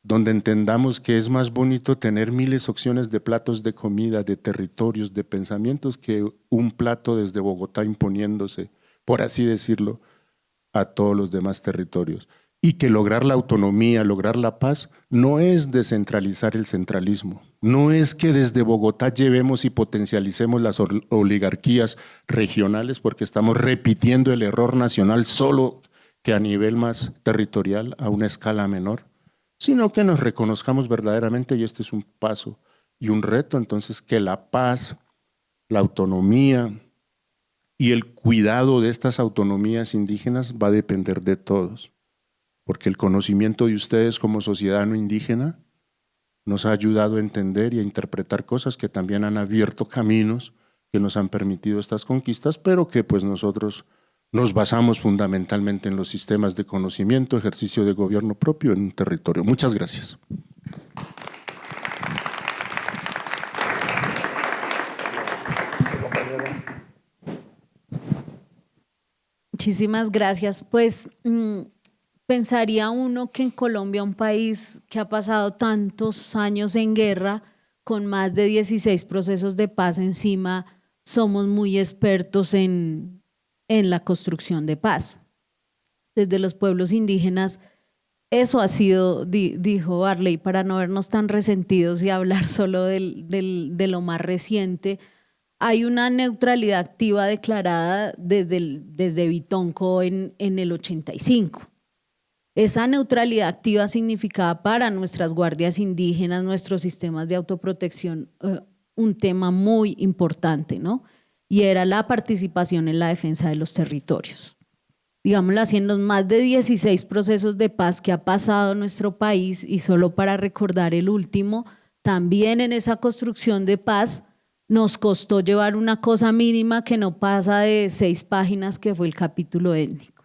donde entendamos que es más bonito tener miles de opciones de platos de comida, de territorios, de pensamientos, que un plato desde Bogotá imponiéndose, por así decirlo, a todos los demás territorios. Y que lograr la autonomía, lograr la paz, no es descentralizar el centralismo, no es que desde Bogotá llevemos y potencialicemos las oligarquías regionales porque estamos repitiendo el error nacional solo que a nivel más territorial, a una escala menor, sino que nos reconozcamos verdaderamente, y este es un paso y un reto, entonces que la paz, la autonomía y el cuidado de estas autonomías indígenas va a depender de todos, porque el conocimiento de ustedes como sociedad no indígena nos ha ayudado a entender y a interpretar cosas que también han abierto caminos que nos han permitido estas conquistas, pero que pues nosotros nos basamos fundamentalmente en los sistemas de conocimiento, ejercicio de gobierno propio en un territorio. Muchas gracias. Muchísimas gracias. Pues pensaría uno que en Colombia, un país que ha pasado tantos años en guerra, con más de 16 procesos de paz encima, somos muy expertos en la construcción de paz. Desde los pueblos indígenas, eso ha sido, dijo Barley, para no vernos tan resentidos y hablar solo de lo más reciente, hay una neutralidad activa declarada desde Bitonco en el 85. Esa neutralidad activa significaba para nuestras guardias indígenas, nuestros sistemas de autoprotección, un tema muy importante, ¿no? Y era la participación en la defensa de los territorios. Digámoslo así, en los más de 16 procesos de paz que ha pasado nuestro país, y solo para recordar el último, también en esa construcción de paz nos costó llevar una cosa mínima que no pasa de 6 páginas, que fue el capítulo étnico.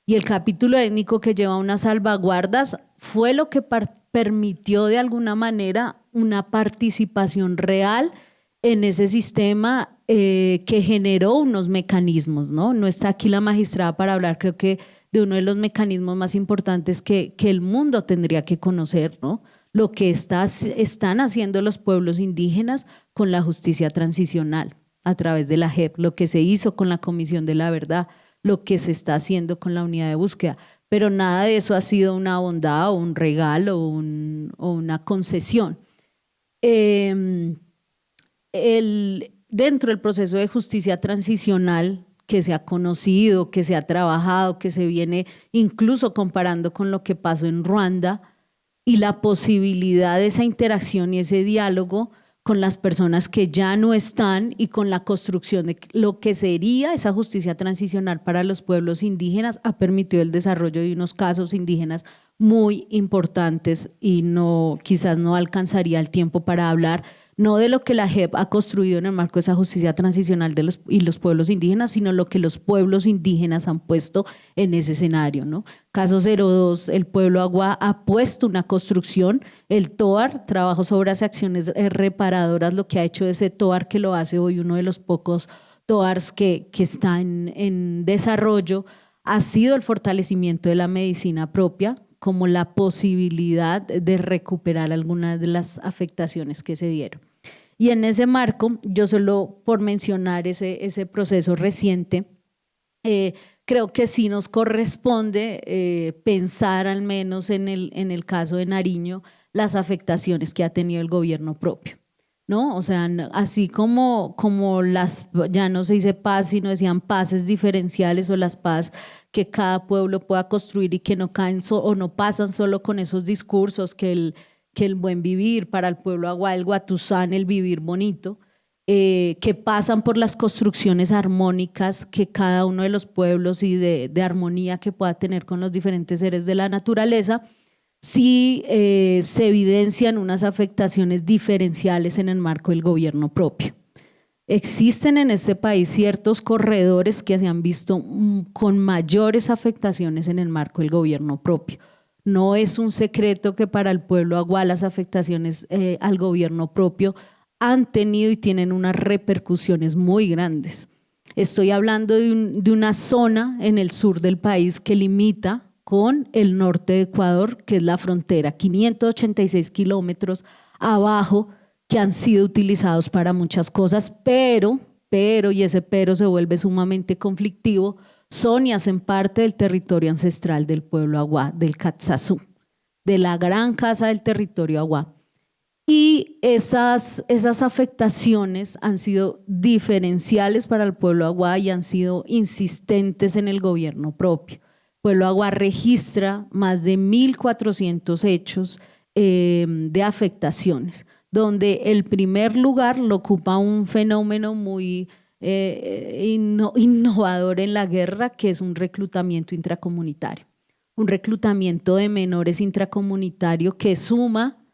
Y el capítulo étnico, que lleva unas salvaguardas, fue lo que permitió de alguna manera una participación real en ese sistema que generó unos mecanismos, ¿no? No está aquí la magistrada para hablar, creo que, de uno de los mecanismos más importantes que el mundo tendría que conocer, ¿no? Lo que están haciendo los pueblos indígenas con la justicia transicional a través de la JEP, lo que se hizo con la Comisión de la Verdad, lo que se está haciendo con la unidad de búsqueda, pero nada de eso ha sido una bondad o un regalo o una concesión. Dentro del proceso de justicia transicional que se ha conocido, que se ha trabajado, que se viene incluso comparando con lo que pasó en Ruanda, y la posibilidad de esa interacción y ese diálogo con las personas que ya no están y con la construcción de lo que sería esa justicia transicional para los pueblos indígenas, ha permitido el desarrollo de unos casos indígenas muy importantes, y quizás no alcanzaría el tiempo para hablar no de lo que la JEP ha construido en el marco de esa justicia transicional y los pueblos indígenas, sino lo que los pueblos indígenas han puesto en ese escenario, ¿no? Caso 02, el pueblo Agua ha puesto una construcción, el TOAR, Trabajo sobre las Acciones Reparadoras, lo que ha hecho ese TOAR, que lo hace hoy uno de los pocos TOARs que está en desarrollo, ha sido el fortalecimiento de la medicina propia, como la posibilidad de recuperar algunas de las afectaciones que se dieron. Y en ese marco, yo solo por mencionar ese proceso reciente, Creo que sí nos corresponde pensar al menos en el caso de Nariño las afectaciones que ha tenido el gobierno propio, ¿no? O sea, así como ya no se dice paz, sino decían paces diferenciales o las paz que cada pueblo pueda construir y que no caen o no pasan solo con esos discursos que el buen vivir para el pueblo Aguá, el Guatuzán, el vivir bonito, que pasan por las construcciones armónicas que cada uno de los pueblos y de armonía que pueda tener con los diferentes seres de la naturaleza, sí se evidencian unas afectaciones diferenciales en el marco del gobierno propio. Existen en este país ciertos corredores que se han visto con mayores afectaciones en el marco del gobierno propio. No es un secreto que para el pueblo Aguá las afectaciones al gobierno propio han tenido y tienen unas repercusiones muy grandes. Estoy hablando de una zona en el sur del país que limita con el norte de Ecuador, que es la frontera, 586 kilómetros abajo, que han sido utilizados para muchas cosas, pero, y ese pero se vuelve sumamente conflictivo, son y hacen parte del territorio ancestral del pueblo Aguá, del Catsazú, de la gran casa del territorio Aguá. Y esas afectaciones han sido diferenciales para el pueblo Aguá y han sido insistentes en el gobierno propio. El pueblo Aguá registra más de 1.400 hechos de afectaciones, donde el primer lugar lo ocupa un fenómeno muy innovador en la guerra, que es un reclutamiento intracomunitario, un reclutamiento de menores intracomunitario que suma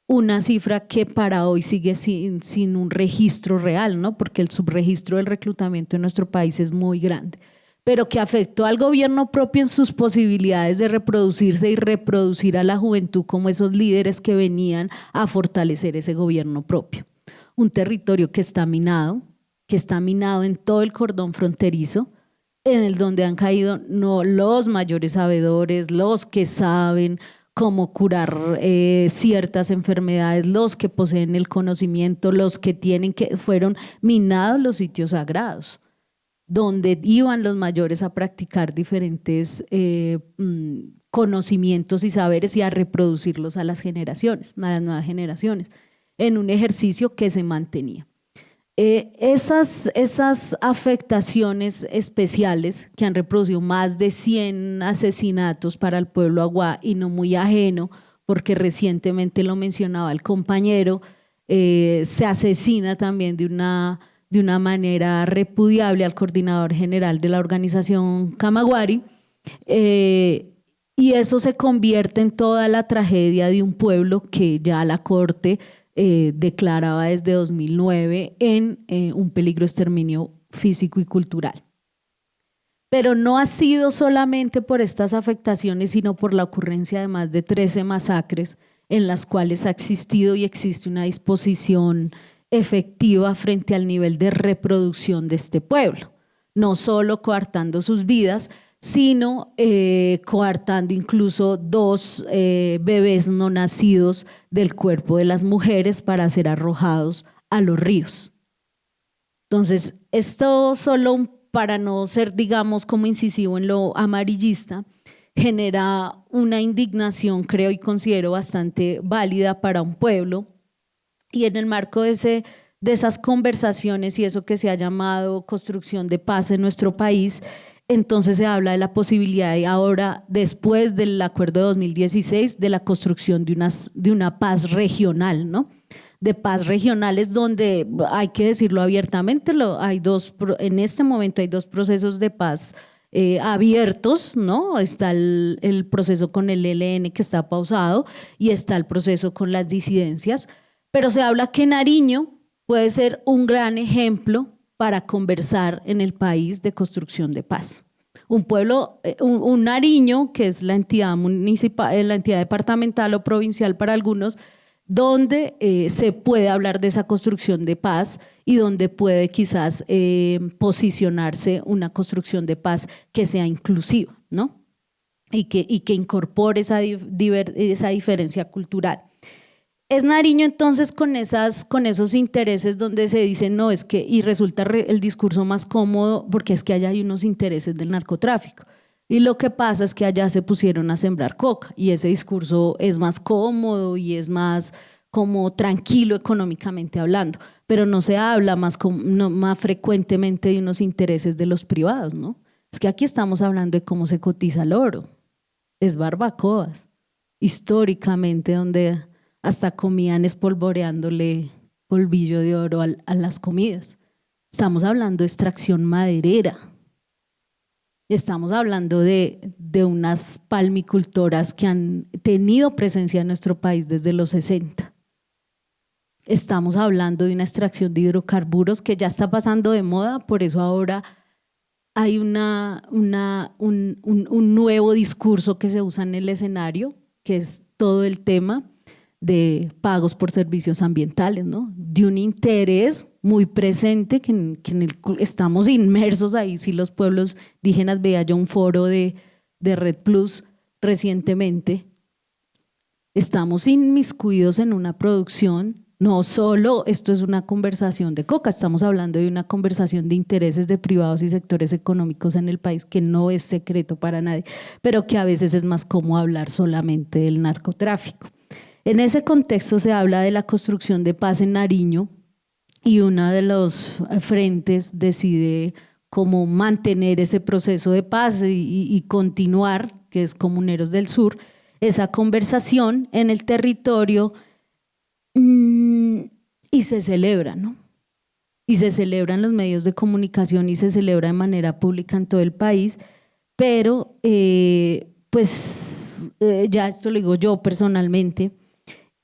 una cifra que para hoy sigue sin un registro real, ¿no? Porque el subregistro del reclutamiento en nuestro país es muy grande, pero que afectó al gobierno propio en sus posibilidades de reproducirse y reproducir a la juventud como esos líderes que venían a fortalecer ese gobierno propio. Un territorio que está minado en todo el cordón fronterizo, en el donde han caído no los mayores sabedores, los que saben cómo curar ciertas enfermedades, los que poseen el conocimiento, los que fueron minados los sitios sagrados, donde iban los mayores a practicar diferentes conocimientos y saberes y a reproducirlos a las nuevas generaciones, en un ejercicio que se mantenía. Esas afectaciones especiales que han reproducido más de 100 asesinatos para el pueblo Aguá, y no muy ajeno, porque recientemente lo mencionaba el compañero, se asesina también de una manera repudiable al coordinador general de la organización Camagüey, y eso se convierte en toda la tragedia de un pueblo que ya la Corte declaraba desde 2009 en un peligro de exterminio físico y cultural. Pero no ha sido solamente por estas afectaciones, sino por la ocurrencia de más de 13 masacres en las cuales ha existido y existe una disposición efectiva frente al nivel de reproducción de este pueblo, no solo coartando sus vidas, sino coartando incluso 2 bebés no nacidos del cuerpo de las mujeres para ser arrojados a los ríos. Entonces, esto solo para no ser, digamos, como incisivo en lo amarillista, genera una indignación, creo y considero bastante válida para un pueblo, y en el marco de esas conversaciones y eso que se ha llamado construcción de paz en nuestro país, entonces se habla de la posibilidad de ahora, después del acuerdo de 2016, de la construcción de una paz regional, ¿no? De paz regionales donde, hay que decirlo abiertamente, en este momento hay 2 procesos de paz abiertos, ¿no? Está el proceso con el ELN que está pausado y está el proceso con las disidencias, pero se habla que Nariño puede ser un gran ejemplo para conversar en el país de construcción de paz. Un pueblo, un Nariño, que es la entidad municipal, la entidad departamental o provincial para algunos, donde se puede hablar de esa construcción de paz y donde puede quizás posicionarse una construcción de paz que sea inclusiva, ¿no? Y que incorpore esa diferencia cultural. Es Nariño entonces con esos intereses donde se dice, no, es que, y resulta el discurso más cómodo porque es que allá hay unos intereses del narcotráfico. Y lo que pasa es que allá se pusieron a sembrar coca y ese discurso es más cómodo y es más como tranquilo económicamente hablando, pero no se habla más frecuentemente de unos intereses de los privados, ¿no? Es que aquí estamos hablando de cómo se cotiza el oro, es barbacoas, históricamente donde hasta comían espolvoreándole polvillo de oro a las comidas. Estamos hablando de extracción maderera. Estamos hablando de unas palmicultoras que han tenido presencia en nuestro país desde los 60. Estamos hablando de una extracción de hidrocarburos que ya está pasando de moda, por eso ahora hay un nuevo discurso que se usa en el escenario, que es todo el tema de pagos por servicios ambientales, ¿no? De un interés muy presente que estamos inmersos ahí. Si los pueblos indígenas, veía yo un foro de Red Plus recientemente, estamos inmiscuidos en una producción. No solo esto es una conversación de coca, estamos hablando de una conversación de intereses de privados y sectores económicos en el país que no es secreto para nadie, pero que a veces es más cómodo hablar solamente del narcotráfico. En ese contexto se habla de la construcción de paz en Nariño y uno de los frentes decide cómo mantener ese proceso de paz y continuar, que es Comuneros del Sur, esa conversación en el territorio y se celebra, ¿no? Y se celebra en los medios de comunicación y se celebra de manera pública en todo el país, pero ya esto lo digo yo personalmente,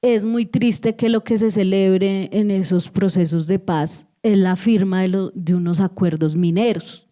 es muy triste que lo que se celebre en esos procesos de paz es la firma de unos acuerdos mineros.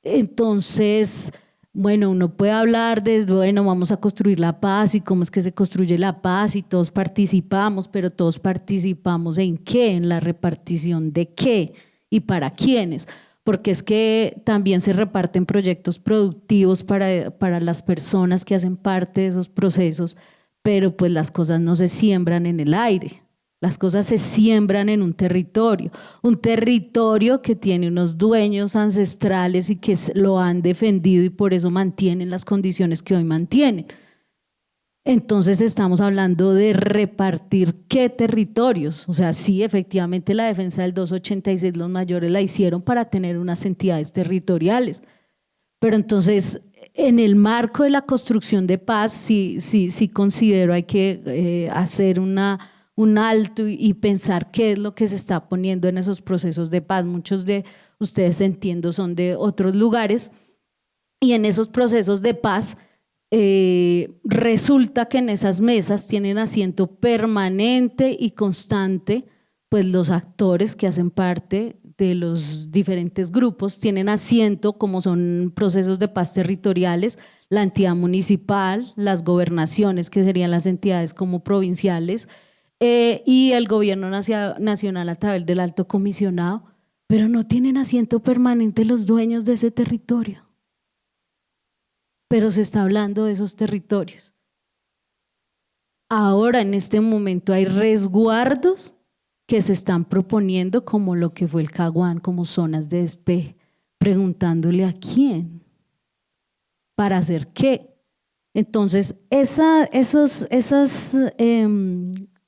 Entonces, bueno, uno puede hablar de, bueno, vamos a construir la paz y cómo es que se construye la paz y todos participamos, pero todos participamos ¿en qué? En la repartición de qué y para quiénes, porque es que también se reparten proyectos productivos para las personas que hacen parte de esos procesos, pero pues las cosas no se siembran en el aire, las cosas se siembran en un territorio que tiene unos dueños ancestrales y que lo han defendido y por eso mantienen las condiciones que hoy mantienen. Entonces estamos hablando de repartir qué territorios, o sea, sí, efectivamente la defensa del 286 los mayores la hicieron para tener unas entidades territoriales, pero entonces en el marco de la construcción de paz sí considero hay que hacer un alto y pensar qué es lo que se está poniendo en esos procesos de paz. Muchos de ustedes, entiendo, son de otros lugares y en esos procesos de paz resulta que en esas mesas tienen asiento permanente y constante, pues los actores que hacen parte de los diferentes grupos tienen asiento, como son procesos de paz territoriales, la entidad municipal, las gobernaciones, que serían las entidades como provinciales, y el gobierno nacional a través del alto comisionado, pero no tienen asiento permanente los dueños de ese territorio. Pero se está hablando de esos territorios. Ahora, en este momento, hay resguardos que se están proponiendo, como lo que fue el Caguán, como zonas de despeje, preguntándole a quién, para hacer qué. Entonces, esas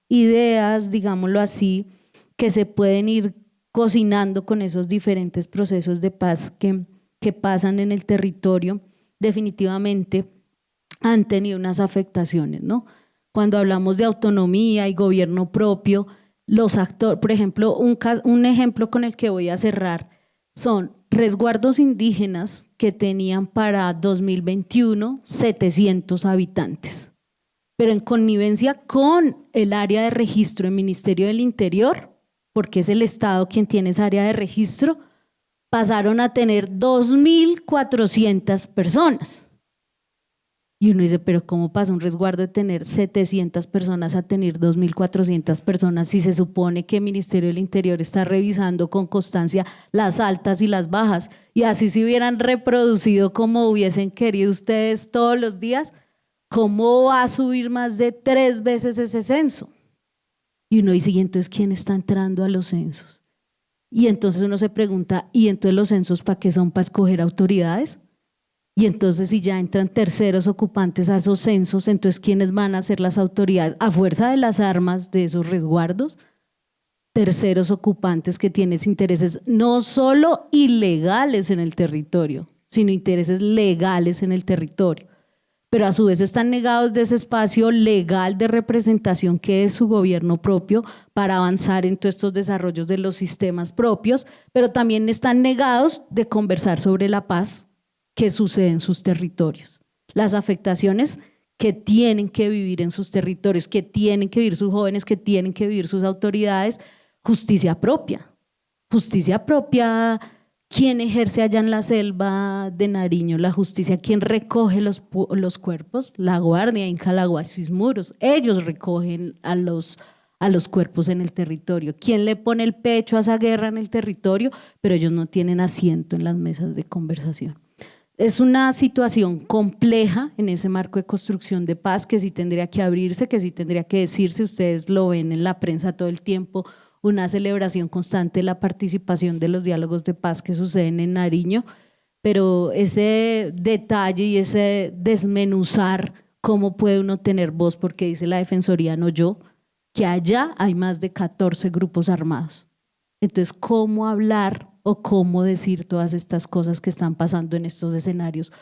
ideas, digámoslo así, que se pueden ir cocinando con esos diferentes procesos de paz que pasan en el territorio, definitivamente han tenido unas afectaciones, ¿no? Cuando hablamos de autonomía y gobierno propio, los actores, por ejemplo, un ejemplo con el que voy a cerrar son resguardos indígenas que tenían para 2021 700 habitantes, pero en connivencia con el área de registro del Ministerio del Interior, porque es el Estado quien tiene esa área de registro, pasaron a tener 2.400 personas. Y uno dice, pero ¿cómo pasa un resguardo de tener 700 personas a tener 2.400 personas si se supone que el Ministerio del Interior está revisando con constancia las altas y las bajas? Y así se hubieran reproducido como hubiesen querido ustedes todos los días, ¿Cómo va a subir más de 3 veces ese censo? Y uno dice, ¿y entonces quién está entrando a los censos? Y entonces uno se pregunta, ¿y entonces los censos para qué son? ¿Para escoger autoridades? Y entonces si ya entran terceros ocupantes a esos censos, entonces ¿quiénes van a ser las autoridades? A fuerza de las armas de esos resguardos, terceros ocupantes que tienen intereses no solo ilegales en el territorio, sino intereses legales en el territorio. Pero a su vez están negados de ese espacio legal de representación que es su gobierno propio para avanzar en todos estos desarrollos de los sistemas propios, pero también están negados de conversar sobre la paz que sucede en sus territorios, las afectaciones que tienen que vivir en sus territorios, que tienen que vivir sus jóvenes, que tienen que vivir sus autoridades, justicia propia. Justicia propia, ¿quién ejerce allá en la selva de Nariño la justicia? ¿Quién recoge los cuerpos? La Guardia en Calagua y sus muros. Ellos recogen a los cuerpos en el territorio. ¿Quién le pone el pecho a esa guerra en el territorio? Pero ellos no tienen asiento en las mesas de conversación. Es una situación compleja en ese marco de construcción de paz que sí tendría que abrirse, que sí tendría que decirse. Ustedes lo ven en la prensa todo el tiempo, una celebración constante de la participación de los diálogos de paz que suceden en Nariño, pero ese detalle y ese desmenuzar cómo puede uno tener voz, porque dice la Defensoría, no yo, que allá hay más de 14 grupos armados. Entonces, ¿cómo hablar o cómo decir todas estas cosas que están pasando en estos escenarios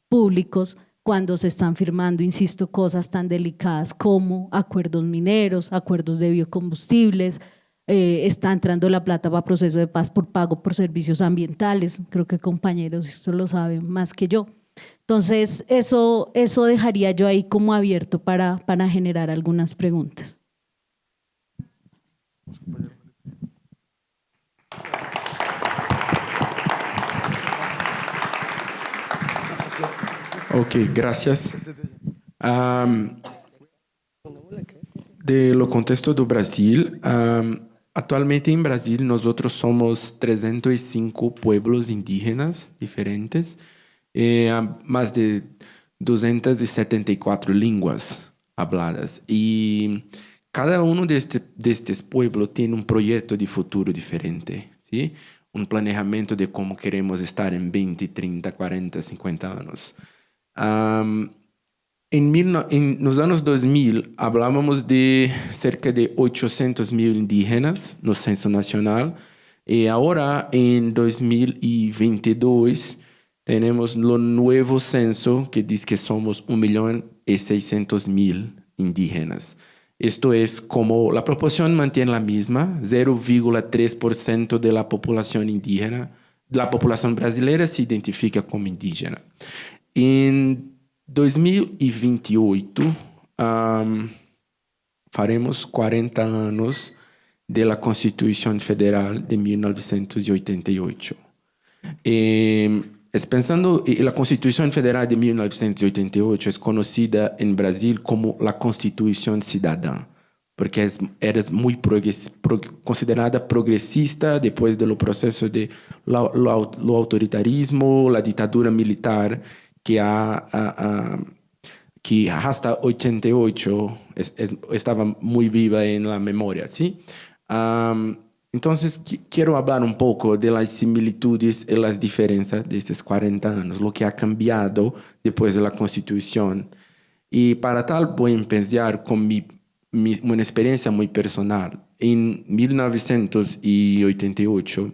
públicos cuando se están firmando, insisto, cosas tan delicadas como acuerdos mineros, acuerdos de biocombustibles, está entrando la plata para proceso de paz por pago por servicios ambientales? Creo que compañeros esto lo saben más que yo. Entonces, eso dejaría yo ahí como abierto para generar algunas preguntas. Ok, gracias. De lo contexto do Brasil, actualmente en Brasil nosotros somos 305 pueblos indígenas diferentes, más de 274 lenguas habladas, y cada uno de estos pueblos tiene un proyecto de futuro diferente, ¿sí? Un planeamiento de cómo queremos estar en 20, 30, 40, 50 años. En los años 2000 hablábamos de cerca de 800.000 indígenas no censo nacional, y ahora en 2022 tenemos lo nuevo censo que dice que somos 1.600.000 indígenas. Esto es como la proporción mantiene la misma, 0,3% de la población indígena, la población brasileña se identifica como indígena. En 2028 faremos 40 años de la Constitución Federal de 1988. Pensando, la Constitución Federal de 1988 es conocida en Brasil como la Constitución Cidadã, porque era muy considerada progresista después de los procesos de lo autoritarismo, la dictadura militar que hasta 88 estaba muy viva en la memoria, ¿sí? Entonces, quiero hablar un poco de las similitudes y las diferencias de estos 40 años, lo que ha cambiado después de la Constitución. Y para tal voy a empezar con una experiencia muy personal. En 1988,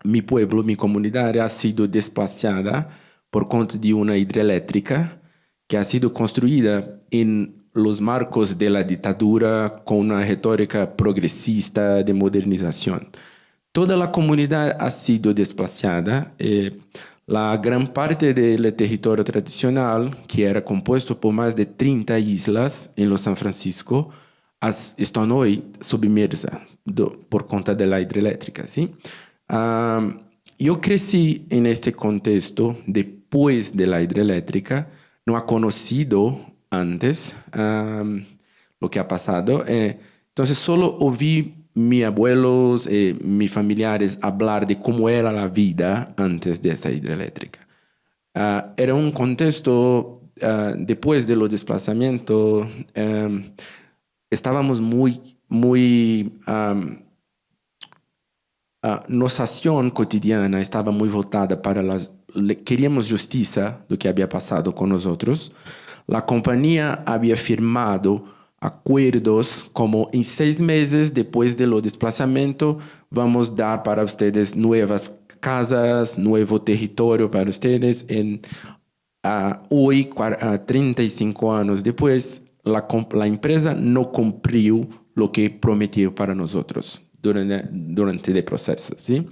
mi pueblo, mi comunidad ha sido desplazada por cuenta de una hidroeléctrica que ha sido construida en los marcos de la dictadura con una retórica progresista de modernización. Toda la comunidad ha sido desplazada. La gran parte del territorio tradicional, que era compuesto por más de 30 islas en los San Francisco, están hoy sumergidas por cuenta de la hidroeléctrica, ¿sí? Yo crecí en este contexto después de la hidroeléctrica, no ha conocido antes lo que ha pasado. Entonces solo oí mis abuelos, mis familiares hablar de cómo era la vida antes de esa hidroeléctrica. Era un contexto después de los desplazamientos, estábamos muy nuestra acción cotidiana estaba muy voltada para queríamos justicia de lo que había pasado con nosotros. La compañía había firmado acuerdos como en 6 meses después de los desplazamientos vamos a dar para ustedes nuevas casas, nuevo territorio para ustedes. Hoy, 35 años después, la empresa no cumplió lo que prometió para nosotros durante el proceso, ¿sí?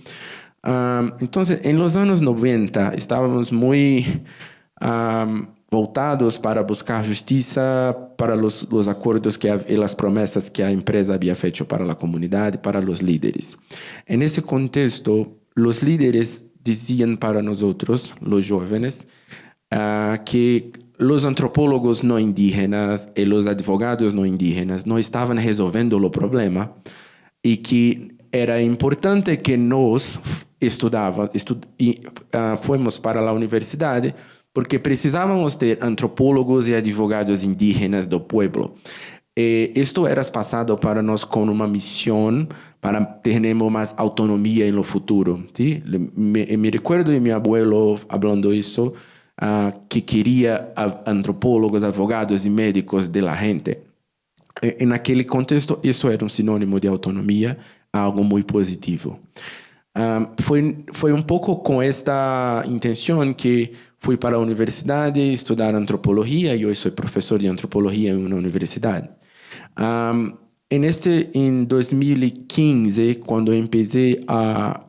Entonces, en los años 90 estábamos muy voltados para buscar justicia para los acuerdos y las promesas que la empresa había hecho para la comunidad y para los líderes. En ese contexto, los líderes decían para nosotros, los jóvenes, que los antropólogos no indígenas y los advogados no indígenas no estaban resolviendo el problema y que era importante que nos fuimos para la universidad porque precisábamos ter antropólogos e advogados indígenas do pueblo. Esto era pasado para nós com uma missão para termos mais autonomia no futuro. ¿Sí? Me recuerdo de meu abuelo falando isso, que queria antropólogos, advogados e médicos de la gente. Naquele contexto, isso era sinônimo de autonomia, algo muito positivo. Foi pouco com esta intenção que fui para a universidade estudar antropologia e hoje sou professor de antropologia em uma universidade. Em 2015, quando comecei a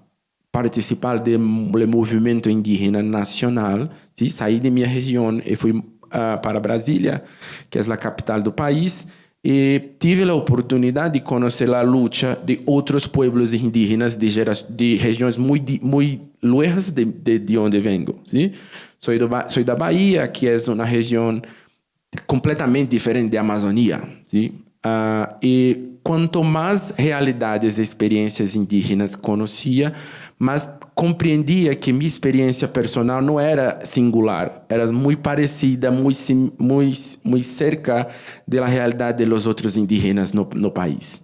participar do movimento indígena nacional, ¿sí? Saí de minha região e fui para Brasília, que é a capital do país, e tive a oportunidade de conhecer a luta de outros pueblos indígenas de regiões muito lejas de onde vengo. ¿Sí? Sou da Bahia, que é uma região completamente diferente da Amazônia. ¿Sí? E quanto mais realidades e experiências indígenas conhecia, mais compreendia que minha experiência personal não era singular, era muito parecida, muito cerca da realidade dos outros indígenas no país.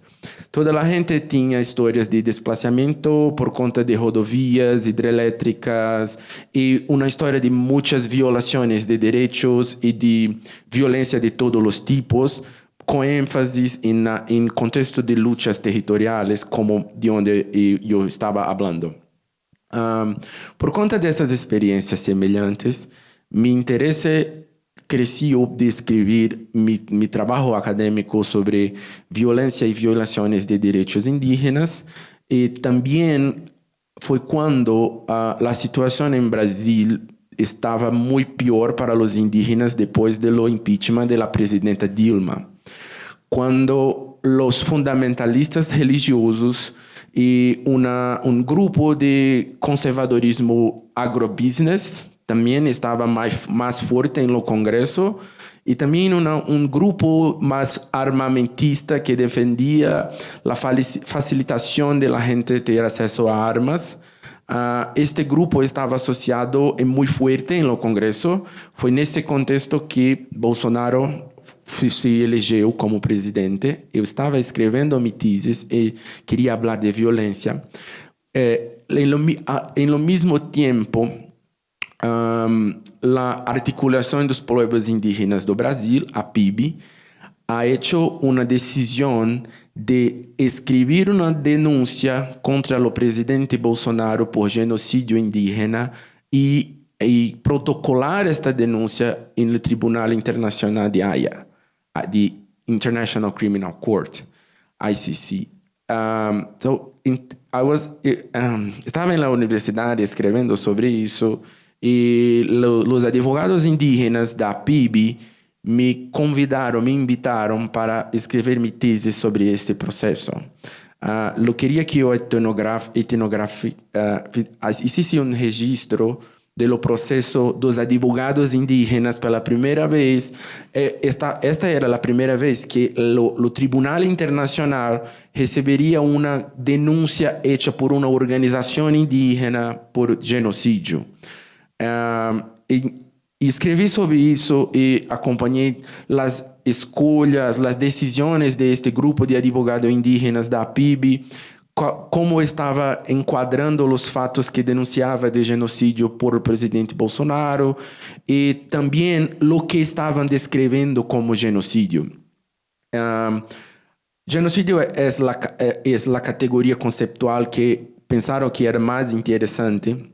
Toda a gente tinha histórias de desplazamento por conta de rodovias hidrelétricas e uma história de muitas violações de direitos e de violência de todos os tipos, com ênfase em contexto de lutas territoriais, como de onde eu estava falando. Por conta dessas experiências semelhantes, meu interesse cresceu de escrever meu trabalho acadêmico sobre violência e violações de direitos indígenas, e também foi quando a situação em Brasil estava muito pior para os indígenas depois do impeachment da presidenta Dilma, quando os fundamentalistas religiosos e grupo de conservadorismo agrobusiness também estava mais forte no Congresso, e também grupo mais armamentista que defendia a facilitação de la gente ter acesso a armas. Este grupo estava associado e muito forte no Congresso. Foi nesse contexto que Bolsonaro se elegeu como presidente. Eu estava escrevendo minha tese e queria falar de violência. Em lo mesmo tempo, a articulação dos povos indígenas do Brasil, a PIB, ha hecho uma decisão de escrever uma denúncia contra o presidente Bolsonaro por genocídio indígena e protocolar esta denúncia no Tribunal Internacional de Haia, the International Criminal Court, ICC. Estava na universidade escrevendo sobre isso, e os advogados indígenas da PIB me invitaram para escrever minha tese sobre esse processo. Eu queria que eu hicesse registro do processo dos advogados indígenas pela primeira vez. Esta era a primeira vez que o Tribunal Internacional receberia uma denúncia feita por uma organização indígena por genocídio. E escrevi sobre isso e acompanhei as escolhas, as decisões deste grupo de advogados indígenas da PIB, como estava enquadrando os fatos que denunciava de genocídio por o presidente Bolsonaro e também o que estavam descrevendo como genocídio. Genocídio é a categoria conceptual que pensaram que era mais interessante.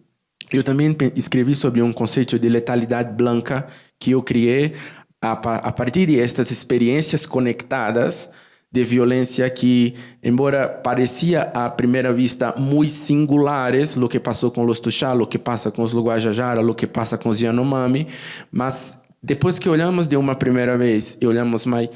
Eu também escrevi sobre um conceito de letalidade branca que eu criei a partir de estas experiências conectadas de violência que, embora parecia à primeira vista muito singulares, o que passou com os Tuxá, o que passa com os Guajajara, o que passa com os Yanomami, mas depois que olhamos de uma primeira vez e olhamos mais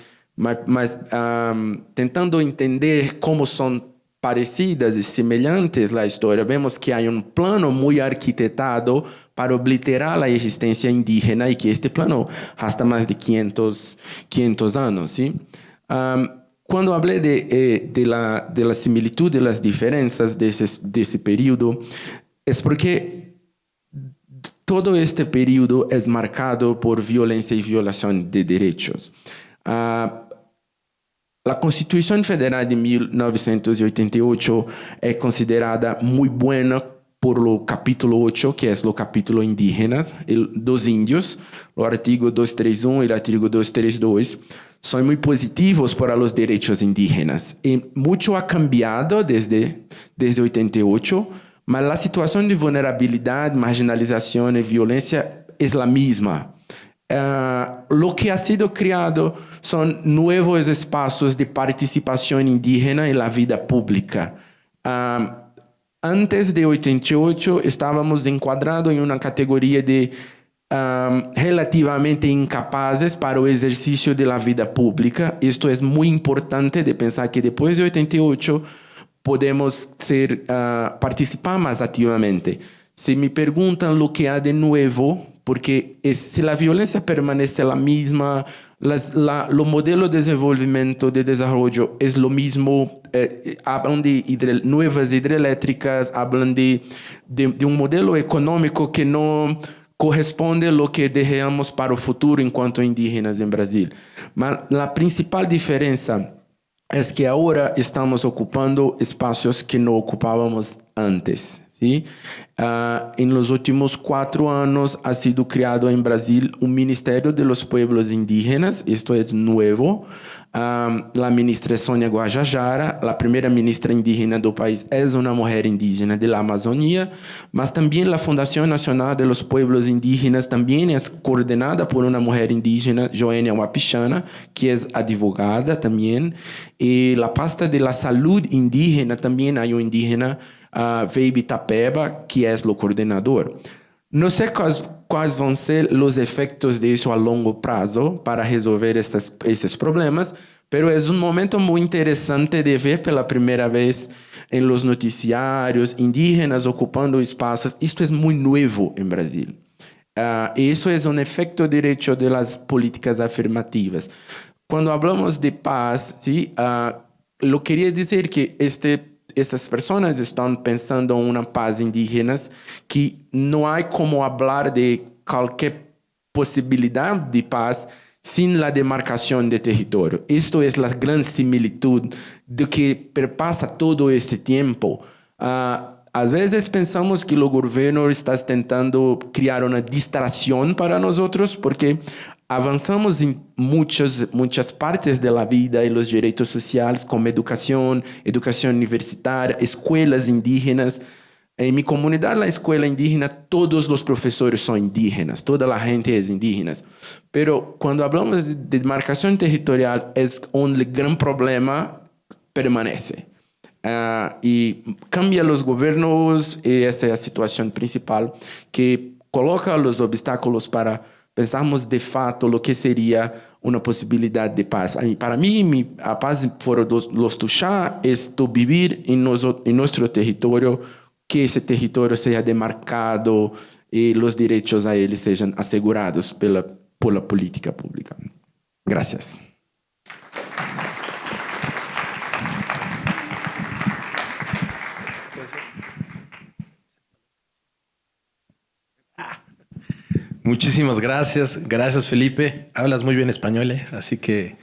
tentando entender como são parecidas e semelhantes na história, vemos que há um plano muito arquitetado para obliterar a existência indígena e que este plano hasta mais de 500 anos. ¿Sí? Quando falei de la similitud e las diferenças desse período, é porque todo este período é marcado por violência e violação de direitos. A Constituição Federal de 1988 é considerada muito boa por o capítulo 8, que é o capítulo indígenas, dos índios, o artigo 231 e o artigo 232, são muito positivos para os direitos indígenas. E muito ha cambiado desde 88, mas a situação de vulnerabilidade, marginalização e violência é a mesma. Lo que ha sido criado são novos espaços de participação indígena na vida pública. Antes de 88, estávamos enquadrados em uma categoria de relativamente incapazes para o exercício da vida pública. Isto é muito importante de pensar que depois de 88 podemos participar mais ativamente. Se me perguntam o que há de novo, porque se a violência permanece a mesma, o modelo de desenvolvimento, de desenvolvimento é o mesmo, falam de novas hidrelétricas, falam de modelo econômico que não corresponde ao que desejamos para o futuro enquanto indígenas em Brasil. Mas a principal diferença é que agora estamos ocupando espaços que não ocupávamos antes. ¿Sí? En los últimos 4 años ha sido creado en Brasil un Ministerio de los Pueblos Indígenas, esto es nuevo. La ministra Sônia Guajajara, la primera ministra indígena del país, es una mujer indígena de la Amazonía, mas también la Fundación Nacional de los Pueblos Indígenas también es coordinada por una mujer indígena, Joênia Wapichana, que es advogada también. Y la pasta de la salud indígena también hay un indígena, Veibe Tapeba, que é o coordenador. Não sei quais vão ser os efeitos disso a longo prazo para resolver esses problemas, mas é um momento muito interessante de ver pela primeira vez em los noticiários indígenas ocupando espaços. Isto é muito novo em Brasil. Isso é um efeito direto das políticas afirmativas. Quando falamos de paz, ¿sí? Eu queria dizer que essas pessoas estão pensando em uma paz indígena que não há como falar de qualquer possibilidade de paz sem a demarcação de território. Isto é a grande similitud do que perpassa todo esse tempo. Às vezes pensamos que o governo está tentando criar uma distração para nós, porque avançamos em muitas partes da vida e os direitos sociais, como educação universitária, escolas indígenas. Em minha comunidade, na escola indígena, todos os professores são indígenas, toda a gente é indígena. Mas quando falamos de demarcação territorial, é onde o grande problema permanece. E cambia os governos, e essa é a situação principal, que coloca os obstáculos para pensarmos de fato o que seria uma possibilidade de paz. Para mim, a paz fora dos Tuxá é viver em nosso território, que esse território seja demarcado e os direitos a ele sejam assegurados pela política pública. Gracias. Muchísimas gracias. Gracias, Felipe. Hablas muy bien español, ¿eh? Así que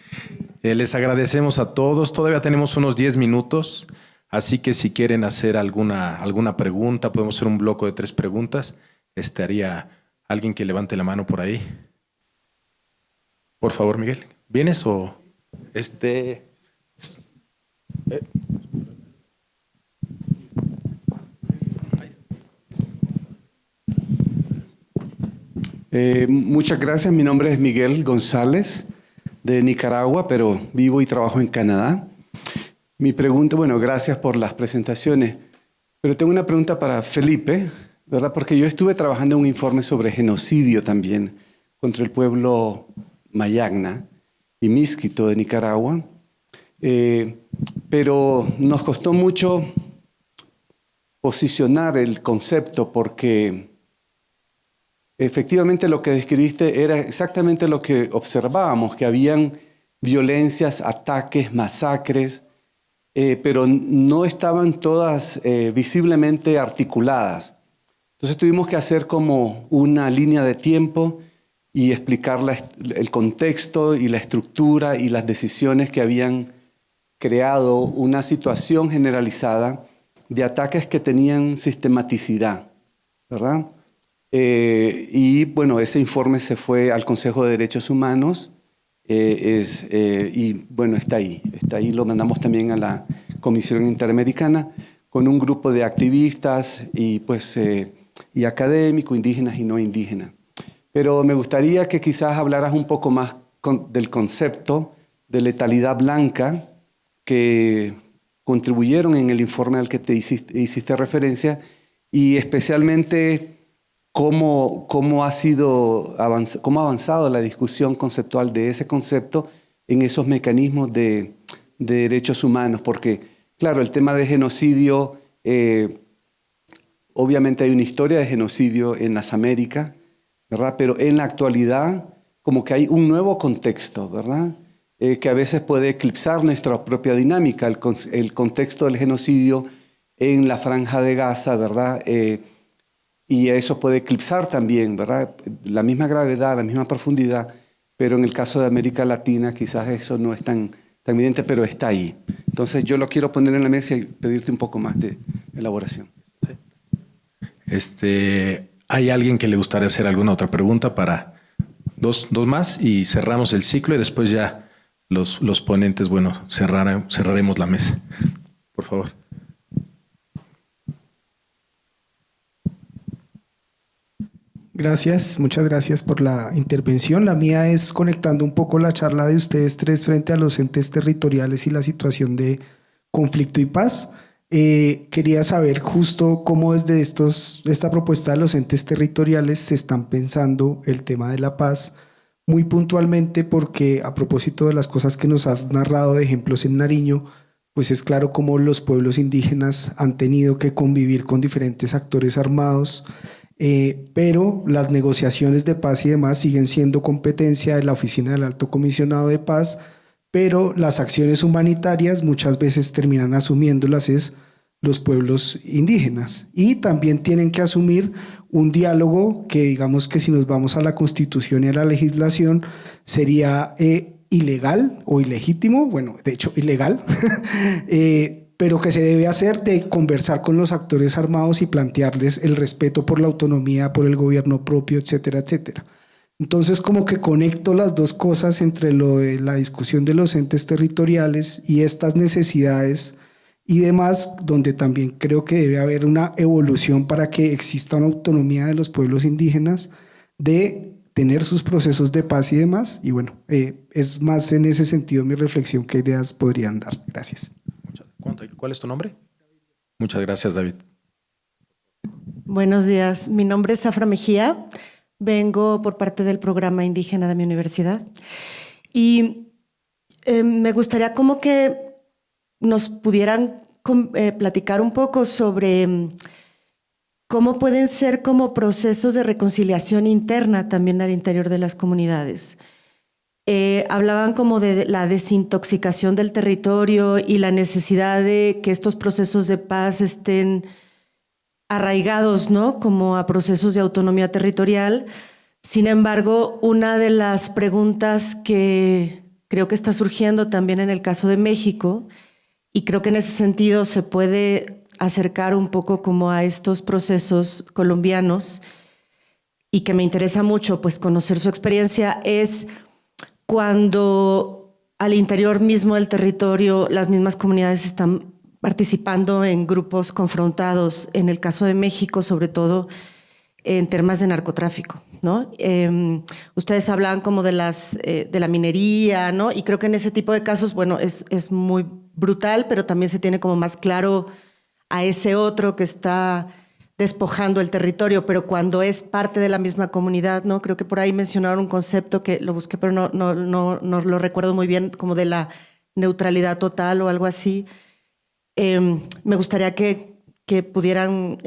les agradecemos a todos. Todavía tenemos unos 10 minutos. Así que si quieren hacer alguna pregunta, podemos hacer un bloque de 3 preguntas. Haría alguien que levante la mano por ahí. Por favor, Miguel. ¿Vienes o...? Muchas gracias. Mi nombre es Miguel González, de Nicaragua, pero vivo y trabajo en Canadá. Mi pregunta, bueno, gracias por las presentaciones, pero tengo una pregunta para Felipe, ¿verdad? Porque yo estuve trabajando en un informe sobre genocidio también contra el pueblo Mayagna y Miskito de Nicaragua, pero nos costó mucho posicionar el concepto porque efectivamente lo que describiste era exactamente lo que observábamos, que habían violencias, ataques, masacres, pero no estaban todas visiblemente articuladas. Entonces tuvimos que hacer como una línea de tiempo y explicar el contexto y la estructura y las decisiones que habían creado una situación generalizada de ataques que tenían sistematicidad, ¿verdad? Y bueno, ese informe se fue al Consejo de Derechos Humanos y bueno, está ahí, lo mandamos también a la Comisión Interamericana con un grupo de activistas y pues y académicos, indígenas y no indígenas. Pero me gustaría que quizás hablaras un poco más del concepto de letalidad blanca que contribuyeron en el informe al que te hiciste referencia y especialmente cómo ha avanzado la discusión conceptual de ese concepto en esos mecanismos de derechos humanos. Porque, claro, el tema de genocidio, obviamente hay una historia de genocidio en las Américas, ¿verdad? Pero en la actualidad como que hay un nuevo contexto, ¿verdad? Que a veces puede eclipsar nuestra propia dinámica, el contexto del genocidio en la Franja de Gaza, ¿verdad? Y eso puede eclipsar también, ¿verdad? La misma gravedad, la misma profundidad, pero en el caso de América Latina quizás eso no es tan evidente, pero está ahí. Entonces yo lo quiero poner en la mesa y pedirte un poco más de elaboración. ¿Hay alguien que le gustaría hacer alguna otra pregunta para dos más y cerramos el ciclo y después ya los ponentes, bueno, cerraremos la mesa? Por favor. Gracias, muchas gracias por la intervención. La mía es conectando un poco la charla de ustedes tres frente a los entes territoriales y la situación de conflicto y paz. Quería saber justo cómo desde esta propuesta de los entes territoriales se están pensando el tema de la paz, muy puntualmente porque a propósito de las cosas que nos has narrado de ejemplos en Nariño, pues es claro cómo los pueblos indígenas han tenido que convivir con diferentes actores armados, pero las negociaciones de paz y demás siguen siendo competencia de la Oficina del Alto Comisionado de Paz, pero las acciones humanitarias muchas veces terminan asumiéndolas los pueblos indígenas y también tienen que asumir un diálogo que digamos que si nos vamos a la Constitución y a la legislación sería ilegal o ilegítimo, bueno, de hecho ilegal, pero que se debe hacer de conversar con los actores armados y plantearles el respeto por la autonomía, por el gobierno propio, etcétera, etcétera. Entonces como que conecto las dos cosas entre lo de la discusión de los entes territoriales y estas necesidades y demás, donde también creo que debe haber una evolución para que exista una autonomía de los pueblos indígenas de tener sus procesos de paz y demás. Y bueno, es más en ese sentido mi reflexión, qué ideas podrían dar. Gracias. ¿Cuál es tu nombre? Muchas gracias, David. Buenos días, mi nombre es Zafra Mejía, vengo por parte del programa indígena de mi universidad y me gustaría como que nos pudieran platicar un poco sobre cómo pueden ser como procesos de reconciliación interna también al interior de las comunidades. Hablaban como de la desintoxicación del territorio y la necesidad de que estos procesos de paz estén arraigados, ¿no? Como a procesos de autonomía territorial, Sin embargo, una de las preguntas que creo que está surgiendo también en el caso de México, y creo que en ese sentido se puede acercar un poco como a estos procesos colombianos, y que me interesa mucho pues conocer su experiencia, es cuando al interior mismo del territorio las mismas comunidades están participando en grupos confrontados, en el caso de México, sobre todo en temas de narcotráfico, ¿no? Ustedes hablan como de la minería, ¿no? Y creo que en ese tipo de casos, bueno, es muy brutal, pero también se tiene como más claro a ese otro que está despojando el territorio, pero cuando es parte de la misma comunidad, ¿no? Creo que por ahí mencionaron un concepto que lo busqué, pero no lo recuerdo muy bien, como de la neutralidad total o algo así. Me gustaría que pudieran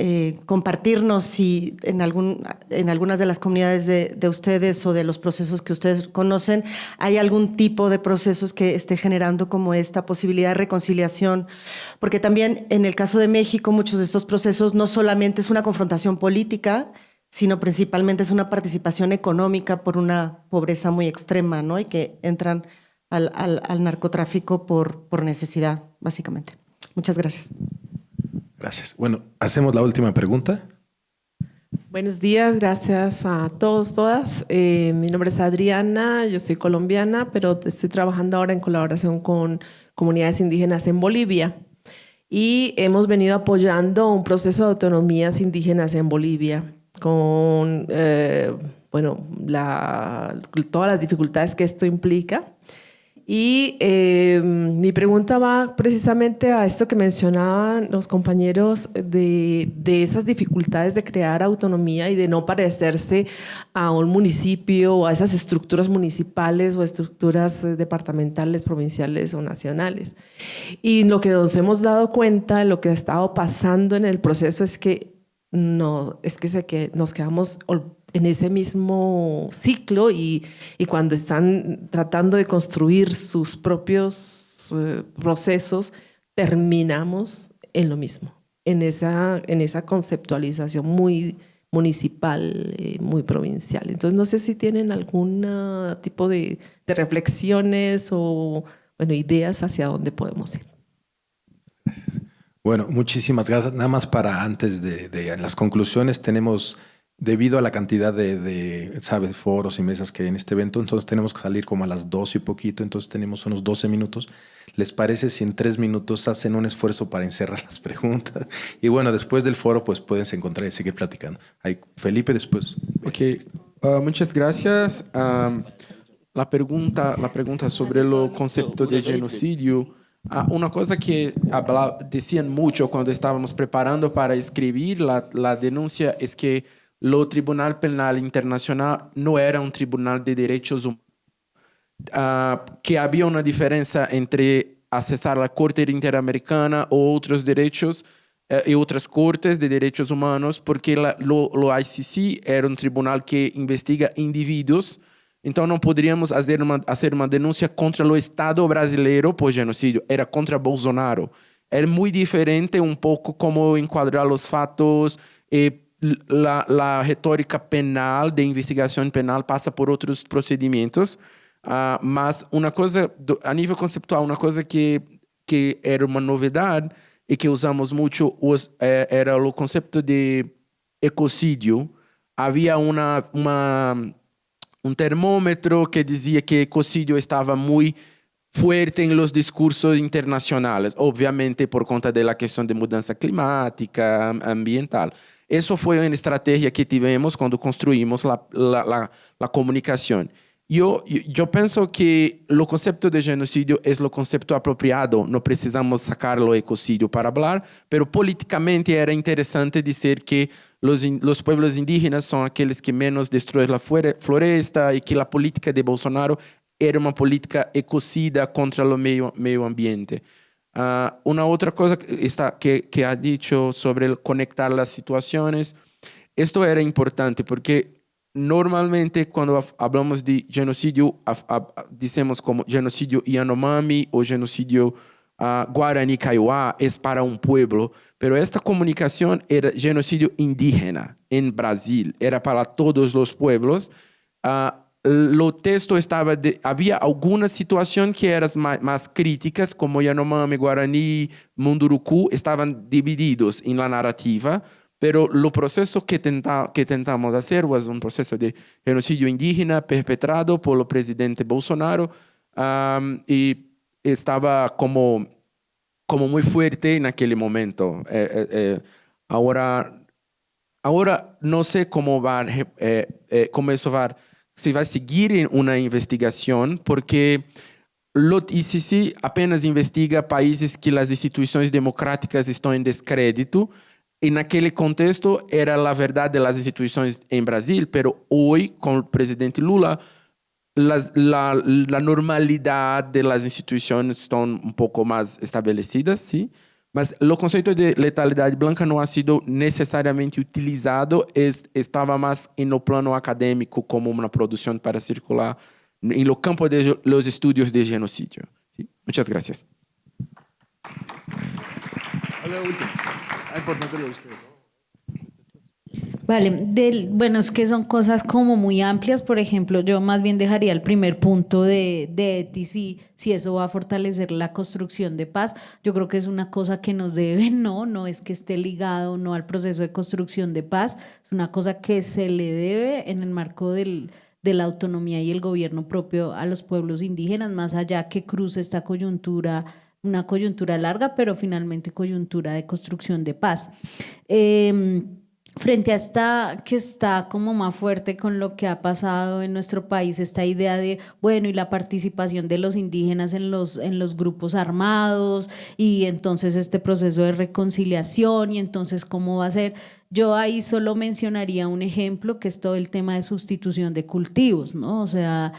compartirnos si en algunas de las comunidades de ustedes o de los procesos que ustedes conocen, hay algún tipo de procesos que esté generando como esta posibilidad de reconciliación, porque también en el caso de México muchos de estos procesos no solamente es una confrontación política, sino principalmente es una participación económica por una pobreza muy extrema, ¿no? Y que entran al narcotráfico por necesidad, básicamente. Muchas gracias. Gracias. Bueno, hacemos la última pregunta. Buenos días, gracias a todos, todas. Mi nombre es Adriana, yo soy colombiana, pero estoy trabajando ahora en colaboración con comunidades indígenas en Bolivia. Y hemos venido apoyando un proceso de autonomías indígenas en Bolivia con todas las dificultades que esto implica. Y mi pregunta va precisamente a esto que mencionaban los compañeros de esas dificultades de crear autonomía y de no parecerse a un municipio o a esas estructuras municipales o estructuras departamentales, provinciales o nacionales. Y lo que nos hemos dado cuenta, lo que ha estado pasando en el proceso es que nos quedamos en ese mismo ciclo y cuando están tratando de construir sus propios procesos, terminamos en lo mismo, en esa conceptualización muy municipal, muy provincial. Entonces, no sé si tienen algún tipo de reflexiones o ideas hacia dónde podemos ir. Bueno, muchísimas gracias. Nada más para antes de las conclusiones, tenemos, debido a la cantidad de foros y mesas que hay en este evento, entonces tenemos que salir como a las 12 y poquito, entonces tenemos unos 12 minutos. ¿Les parece si en 3 minutos hacen un esfuerzo para encerrar las preguntas? Y bueno, después del foro, pues pueden encontrar y seguir platicando. Ahí, Felipe, después. Ok, muchas gracias. La pregunta sobre el concepto de genocidio. Una cosa que decían mucho cuando estábamos preparando para escribir la denuncia es que el Tribunal Penal Internacional no era un tribunal de derechos humanos, que había una diferencia entre accesar la Corte Interamericana o otros derechos y otras cortes de derechos humanos, porque lo ICC era un tribunal que investiga individuos. Então, não poderíamos fazer uma denúncia contra o Estado brasileiro por genocídio. Era contra Bolsonaro. Era muito diferente um pouco como enquadrar os fatos. A retórica penal, de investigação penal, passa por outros procedimentos. Mas uma coisa, a nível conceptual, uma coisa que era uma novidade e que usamos muito era o conceito de ecocídio. Havia un termómetro que decía que ecocidio estaba muy fuerte en los discursos internacionales, obviamente por cuenta de la cuestión de mudanza climática, ambiental. Eso fue una estrategia que tuvimos cuando construimos la comunicación. Yo pienso que el concepto de genocidio es el concepto apropiado, no precisamos sacarlo ecocidio para hablar, pero políticamente era interesante decir que los pueblos indígenas son aquellos que menos destruyen la floresta y que la política de Bolsonaro era una política ecocida contra el medio ambiente. Una otra cosa que ha dicho sobre el conectar las situaciones, esto era importante porque normalmente cuando hablamos de genocidio, decimos como genocidio Yanomami o genocidio Guarani Kaiowá es para un pueblo, pero esta comunicación era genocidio indígena en Brasil, era para todos los pueblos. Lo texto había algunas situaciones que eran más críticas, como Yanomami, Guarani, Munduruku, estaban divididos en la narrativa, pero lo proceso que tentamos hacer es un proceso de genocidio indígena perpetrado por el presidente Bolsonaro, y estaba como muy fuerte en aquel momento. Ahora no sé cómo eso va. Se va a seguir en una investigación, porque lo ICC apenas investiga países que las instituciones democráticas están en descrédito. En aquel contexto era la verdad de las instituciones en Brasil, pero hoy con el presidente Lula la normalidad de las instituciones están un poco más establecidas, ¿sí? Mas el concepto de letalidad blanca no ha sido necesariamente utilizado, estaba más en el plano académico como una producción para circular en los campos de los estudios de genocidio. ¿Sí? Muchas gracias. Vale, bueno, es que son cosas como muy amplias. Por ejemplo, yo más bien dejaría el primer punto de ETI, si eso va a fortalecer la construcción de paz. Yo creo que es una cosa que nos debe, no es que esté ligado no al proceso de construcción de paz, es una cosa que se le debe en el marco de la autonomía y el gobierno propio a los pueblos indígenas, más allá que cruce esta coyuntura, una coyuntura larga, pero finalmente coyuntura de construcción de paz. Frente a esta que está como más fuerte con lo que ha pasado en nuestro país, esta idea de, bueno, y la participación de los indígenas en los grupos armados, y entonces este proceso de reconciliación, y entonces cómo va a ser. Yo ahí solo mencionaría un ejemplo, que es todo el tema de sustitución de cultivos, ¿no? O sea,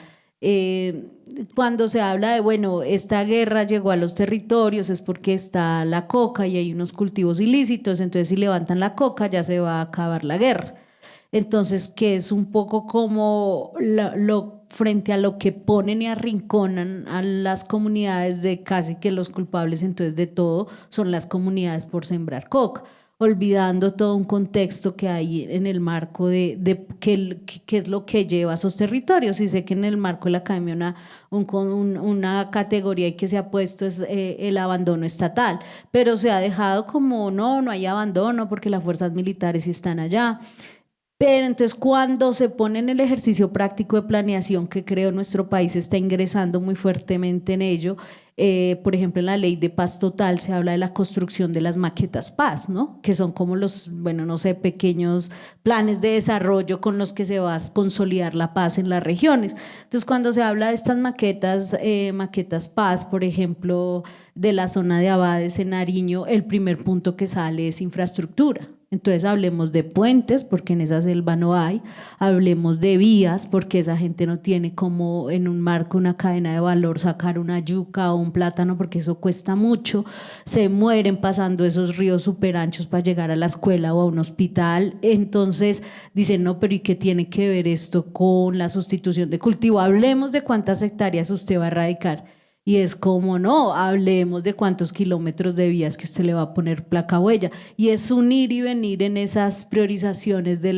cuando se habla de, bueno, esta guerra llegó a los territorios es porque está la coca y hay unos cultivos ilícitos, entonces si levantan la coca ya se va a acabar la guerra. Entonces, que es un poco como frente a lo que ponen y arrinconan a las comunidades de casi que los culpables entonces de todo son las comunidades por sembrar coca, olvidando todo un contexto que hay en el marco de qué es lo que lleva a esos territorios. Y sé que en el marco de la academia una categoría que se ha puesto es el abandono estatal, pero se ha dejado como no hay abandono porque las fuerzas militares sí están allá. Pero entonces cuando se pone en el ejercicio práctico de planeación, que creo nuestro país está ingresando muy fuertemente en ello, por ejemplo en la ley de paz total se habla de la construcción de las maquetas paz, ¿no? Que son como los, pequeños planes de desarrollo con los que se va a consolidar la paz en las regiones. Entonces cuando se habla de estas maquetas paz, por ejemplo, de la zona de Abades en Nariño, el primer punto que sale es infraestructura. Entonces hablemos de puentes, porque en esa selva no hay, hablemos de vías, porque esa gente no tiene como en un marco, una cadena de valor, sacar una yuca o un plátano, porque eso cuesta mucho, se mueren pasando esos ríos súper anchos para llegar a la escuela o a un hospital. Entonces dicen, no, pero ¿y qué tiene que ver esto con la sustitución de cultivo? Hablemos de cuántas hectáreas usted va a erradicar. Y es como, no, hablemos de cuántos kilómetros de vías que usted le va a poner placa huella. Y es un ir y venir en esas priorizaciones de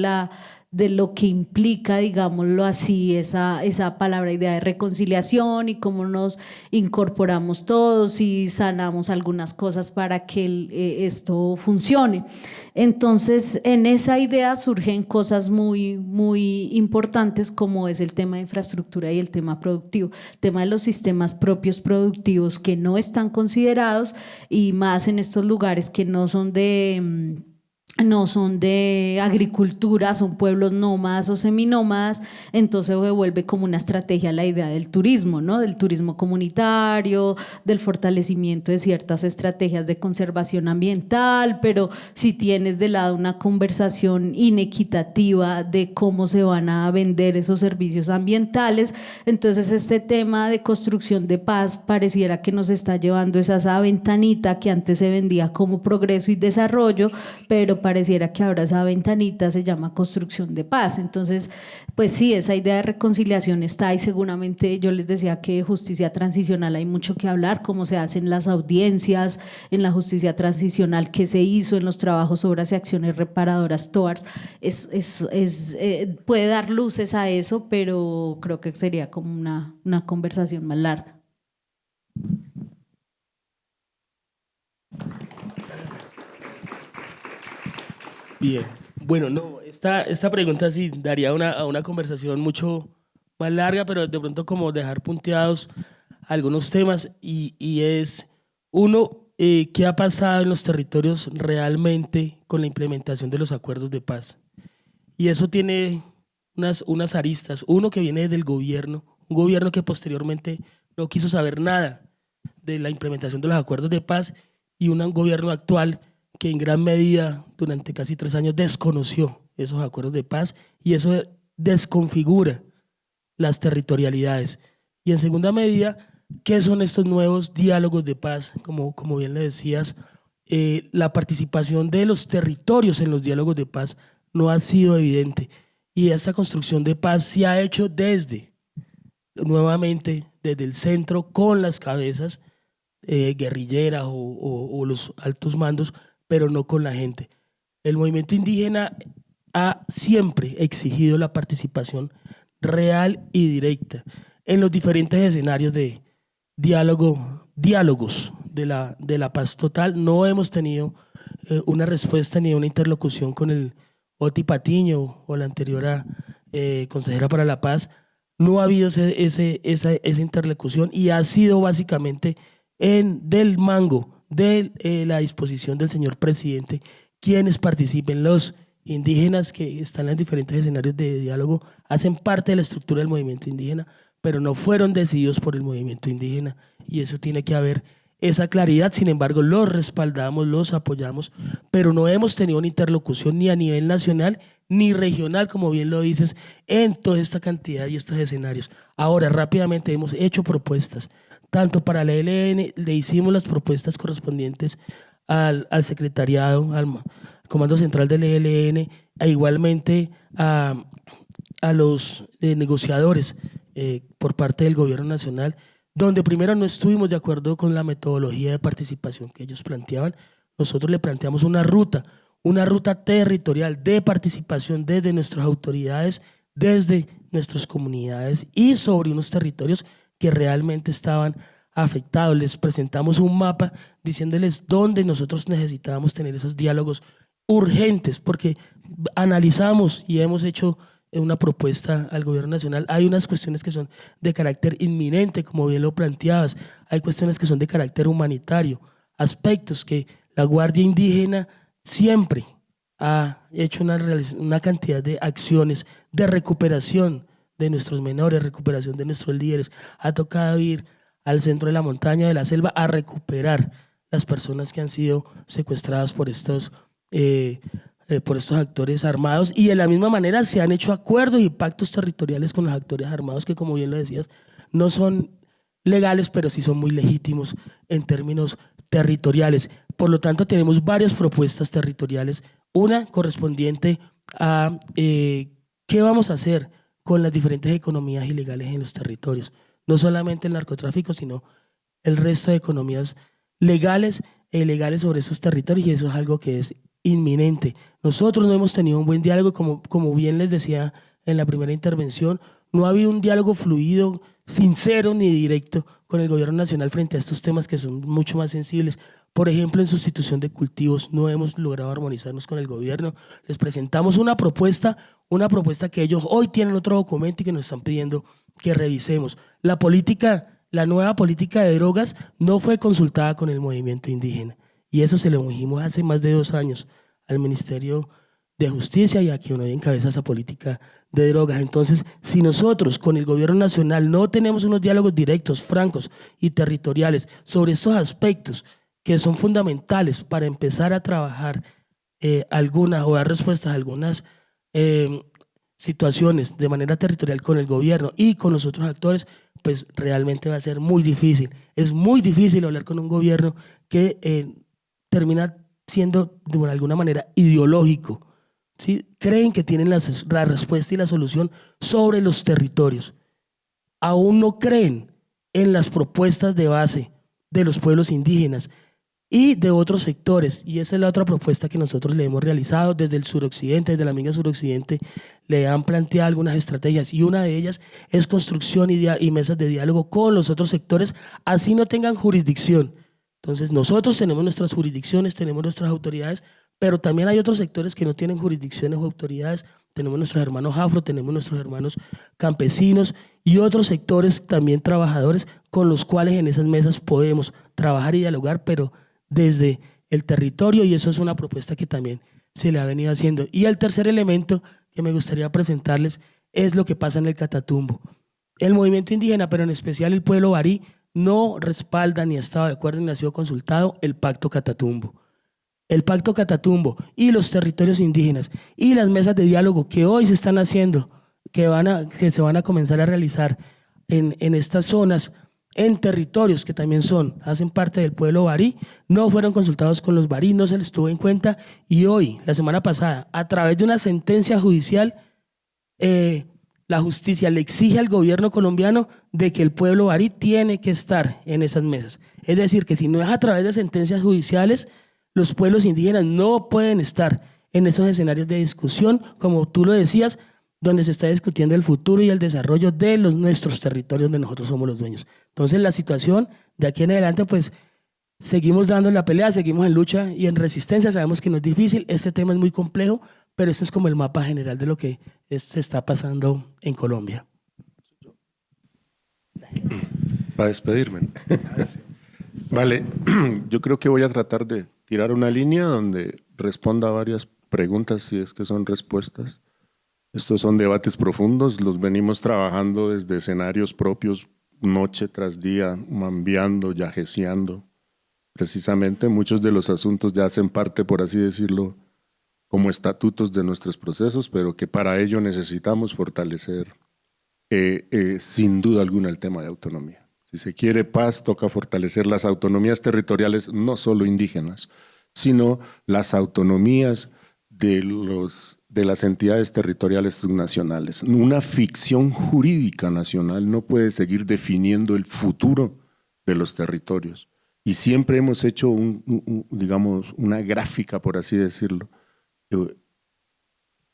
lo que implica, digámoslo así, esa palabra, idea de reconciliación, y cómo nos incorporamos todos y sanamos algunas cosas para que esto funcione. Entonces, en esa idea surgen cosas muy, muy importantes, como es el tema de infraestructura y el tema productivo, el tema de los sistemas propios productivos que no están considerados, y más en estos lugares que no son de agricultura, son pueblos nómadas o seminómadas. Entonces se vuelve como una estrategia la idea del turismo, ¿no? Del turismo comunitario, del fortalecimiento de ciertas estrategias de conservación ambiental, pero si tienes de lado una conversación inequitativa de cómo se van a vender esos servicios ambientales, entonces este tema de construcción de paz pareciera que nos está llevando esa ventanita que antes se vendía como progreso y desarrollo, pero pareciera que ahora esa ventanita se llama construcción de paz. Entonces, pues sí, esa idea de reconciliación está, y seguramente yo les decía que justicia transicional hay mucho que hablar, cómo se hacen las audiencias en la justicia transicional, qué se hizo en los trabajos, obras y acciones reparadoras, TOARS, puede dar luces a eso, pero creo que sería como una conversación más larga. Bien, bueno, no, esta pregunta sí daría a una conversación mucho más larga, pero de pronto como dejar punteados algunos temas y es, uno, ¿qué ha pasado en los territorios realmente con la implementación de los acuerdos de paz? Y eso tiene unas aristas. Uno que viene desde el gobierno, un gobierno que posteriormente no quiso saber nada de la implementación de los acuerdos de paz, y un gobierno actual que en gran medida durante casi 3 años desconoció esos acuerdos de paz, y eso desconfigura las territorialidades. Y en segunda medida, ¿qué son estos nuevos diálogos de paz? Como bien le decías, la participación de los territorios en los diálogos de paz no ha sido evidente, y esta construcción de paz se ha hecho nuevamente desde el centro, con las cabezas guerrilleras o los altos mandos, pero no con la gente. El movimiento indígena ha siempre exigido la participación real y directa en los diferentes escenarios de diálogos de la paz total. No hemos tenido una respuesta ni una interlocución con el Oti Patiño o la anterior consejera para la paz. No ha habido esa interlocución, y ha sido básicamente del mango de la disposición del señor presidente quienes participen. Los indígenas que están en los diferentes escenarios de diálogo hacen parte de la estructura del movimiento indígena, pero no fueron decididos por el movimiento indígena, y eso tiene que haber esa claridad. Sin embargo, los respaldamos, los apoyamos, pero no hemos tenido una interlocución ni a nivel nacional ni regional, como bien lo dices, en toda esta cantidad y estos escenarios. Ahora, rápidamente hemos hecho propuestas, tanto para el ELN, le hicimos las propuestas correspondientes al secretariado, al comando central del ELN, e igualmente a los negociadores por parte del gobierno nacional, donde primero no estuvimos de acuerdo con la metodología de participación que ellos planteaban. Nosotros le planteamos una ruta territorial de participación desde nuestras autoridades, desde nuestras comunidades y sobre unos territorios que realmente estaban afectados. Les presentamos un mapa diciéndoles dónde nosotros necesitábamos tener esos diálogos urgentes, porque analizamos y hemos hecho una propuesta al gobierno nacional. Hay unas cuestiones que son de carácter inminente, como bien lo planteabas, hay cuestiones que son de carácter humanitario, aspectos que la Guardia Indígena siempre ha hecho una cantidad de acciones de recuperación de nuestros menores, recuperación de nuestros líderes. Ha tocado ir al centro de la montaña, de la selva, a recuperar las personas que han sido secuestradas por estos actores armados, y de la misma manera se han hecho acuerdos y pactos territoriales con los actores armados que, como bien lo decías, no son legales, pero sí son muy legítimos en términos territoriales. Por lo tanto, tenemos varias propuestas territoriales, una correspondiente a qué vamos a hacer con las diferentes economías ilegales en los territorios, no solamente el narcotráfico, sino el resto de economías legales e ilegales sobre esos territorios, y eso es algo que es inminente. Nosotros no hemos tenido un buen diálogo, como bien les decía en la primera intervención, no ha habido un diálogo fluido, sincero ni directo con el gobierno nacional frente a estos temas que son mucho más sensibles. Por ejemplo, en sustitución de cultivos no hemos logrado armonizarnos con el gobierno. Les presentamos una propuesta que ellos hoy tienen otro documento y que nos están pidiendo que revisemos. La nueva política de drogas no fue consultada con el movimiento indígena, y eso se lo dijimos hace más de 2 años al Ministerio de Justicia, y a quien hoy encabeza esa política de drogas. Entonces, si nosotros con el gobierno nacional no tenemos unos diálogos directos, francos y territoriales sobre estos aspectos que son fundamentales para empezar a trabajar algunas o dar respuestas a algunas situaciones de manera territorial con el gobierno y con los otros actores, pues realmente va a ser muy difícil. Es muy difícil hablar con un gobierno que termina siendo de alguna manera ideológico, ¿sí? Creen que tienen la respuesta y la solución sobre los territorios. Aún no creen en las propuestas de base de los pueblos indígenas y de otros sectores. Y esa es la otra propuesta que nosotros le hemos realizado desde el suroccidente, desde la amiga suroccidente, le han planteado algunas estrategias y una de ellas es construcción y mesas de diálogo con los otros sectores, así no tengan jurisdicción. Entonces nosotros tenemos nuestras jurisdicciones, tenemos nuestras autoridades, pero también hay otros sectores que no tienen jurisdicciones o autoridades. Tenemos nuestros hermanos afro, tenemos nuestros hermanos campesinos y otros sectores también trabajadores con los cuales en esas mesas podemos trabajar y dialogar, pero desde el territorio, y eso es una propuesta que también se le ha venido haciendo. Y el tercer elemento que me gustaría presentarles es lo que pasa en el Catatumbo. El movimiento indígena, pero en especial el pueblo barí, no respalda ni ha estado de acuerdo ni ha sido consultado el Pacto Catatumbo. El Pacto Catatumbo y los territorios indígenas y las mesas de diálogo que hoy se están haciendo, que se van a comenzar a realizar en estas zonas, en territorios que también hacen parte del pueblo barí, no fueron consultados con los barí, no se les tuvo en cuenta, y hoy, la semana pasada, a través de una sentencia judicial, la justicia le exige al gobierno colombiano de que el pueblo barí tiene que estar en esas mesas. Es decir, que si no es a través de sentencias judiciales, los pueblos indígenas no pueden estar en esos escenarios de discusión, como tú lo decías, donde se está discutiendo el futuro y el desarrollo de nuestros territorios donde nosotros somos los dueños. Entonces la situación de aquí en adelante, pues seguimos dando la pelea, seguimos en lucha y en resistencia. Sabemos que no es difícil, este tema es muy complejo, pero esto es como el mapa general de lo que se está pasando en Colombia. Para despedirme. Vale, yo creo que voy a tratar de tirar una línea donde responda a varias preguntas, si es que son respuestas. Estos son debates profundos, los venimos trabajando desde escenarios propios, noche tras día, mambiando, yajeceando. Precisamente muchos de los asuntos ya hacen parte, por así decirlo, como estatutos de nuestros procesos, pero que para ello necesitamos fortalecer, sin duda alguna, el tema de autonomía. Si se quiere paz, toca fortalecer las autonomías territoriales, no solo indígenas, sino las autonomías de las entidades territoriales subnacionales. Una ficción jurídica nacional no puede seguir definiendo el futuro de los territorios. Y siempre hemos hecho digamos, una gráfica, por así decirlo.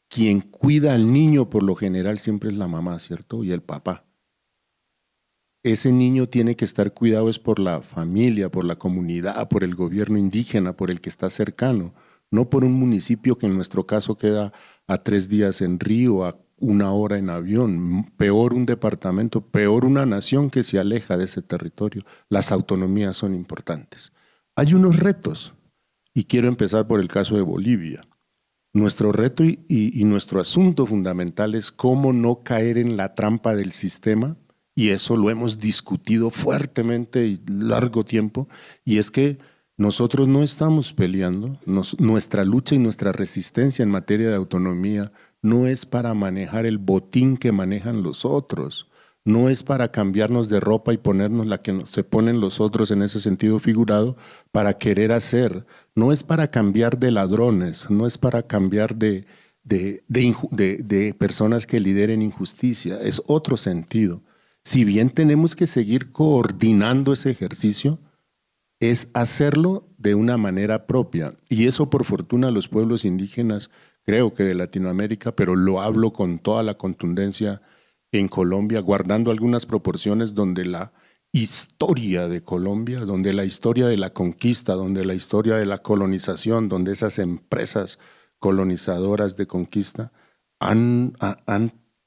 Quien cuida al niño por lo general siempre es la mamá, ¿cierto? Y el papá. Ese niño tiene que estar cuidado es por la familia, por la comunidad, por el gobierno indígena, por el que está cercano, no por un municipio que en nuestro caso queda a 3 días en río, a 1 hora en avión, peor un departamento, peor una nación que se aleja de ese territorio. Las autonomías son importantes. Hay unos retos y quiero empezar por el caso de Bolivia. Nuestro reto y nuestro asunto fundamental es cómo no caer en la trampa del sistema, y eso lo hemos discutido fuertemente y largo tiempo, y es que nosotros no estamos peleando, nuestra lucha y nuestra resistencia en materia de autonomía no es para manejar el botín que manejan los otros, no es para cambiarnos de ropa y ponernos la que se ponen los otros en ese sentido figurado para querer hacer, no es para cambiar de ladrones, no es para cambiar de personas que lideren injusticia, es otro sentido. Si bien tenemos que seguir coordinando ese ejercicio, es hacerlo de una manera propia. Y eso, por fortuna, los pueblos indígenas, creo que de Latinoamérica, pero lo hablo con toda la contundencia en Colombia, guardando algunas proporciones donde la historia de Colombia, donde la historia de la conquista, donde la historia de la colonización, donde esas empresas colonizadoras de conquista han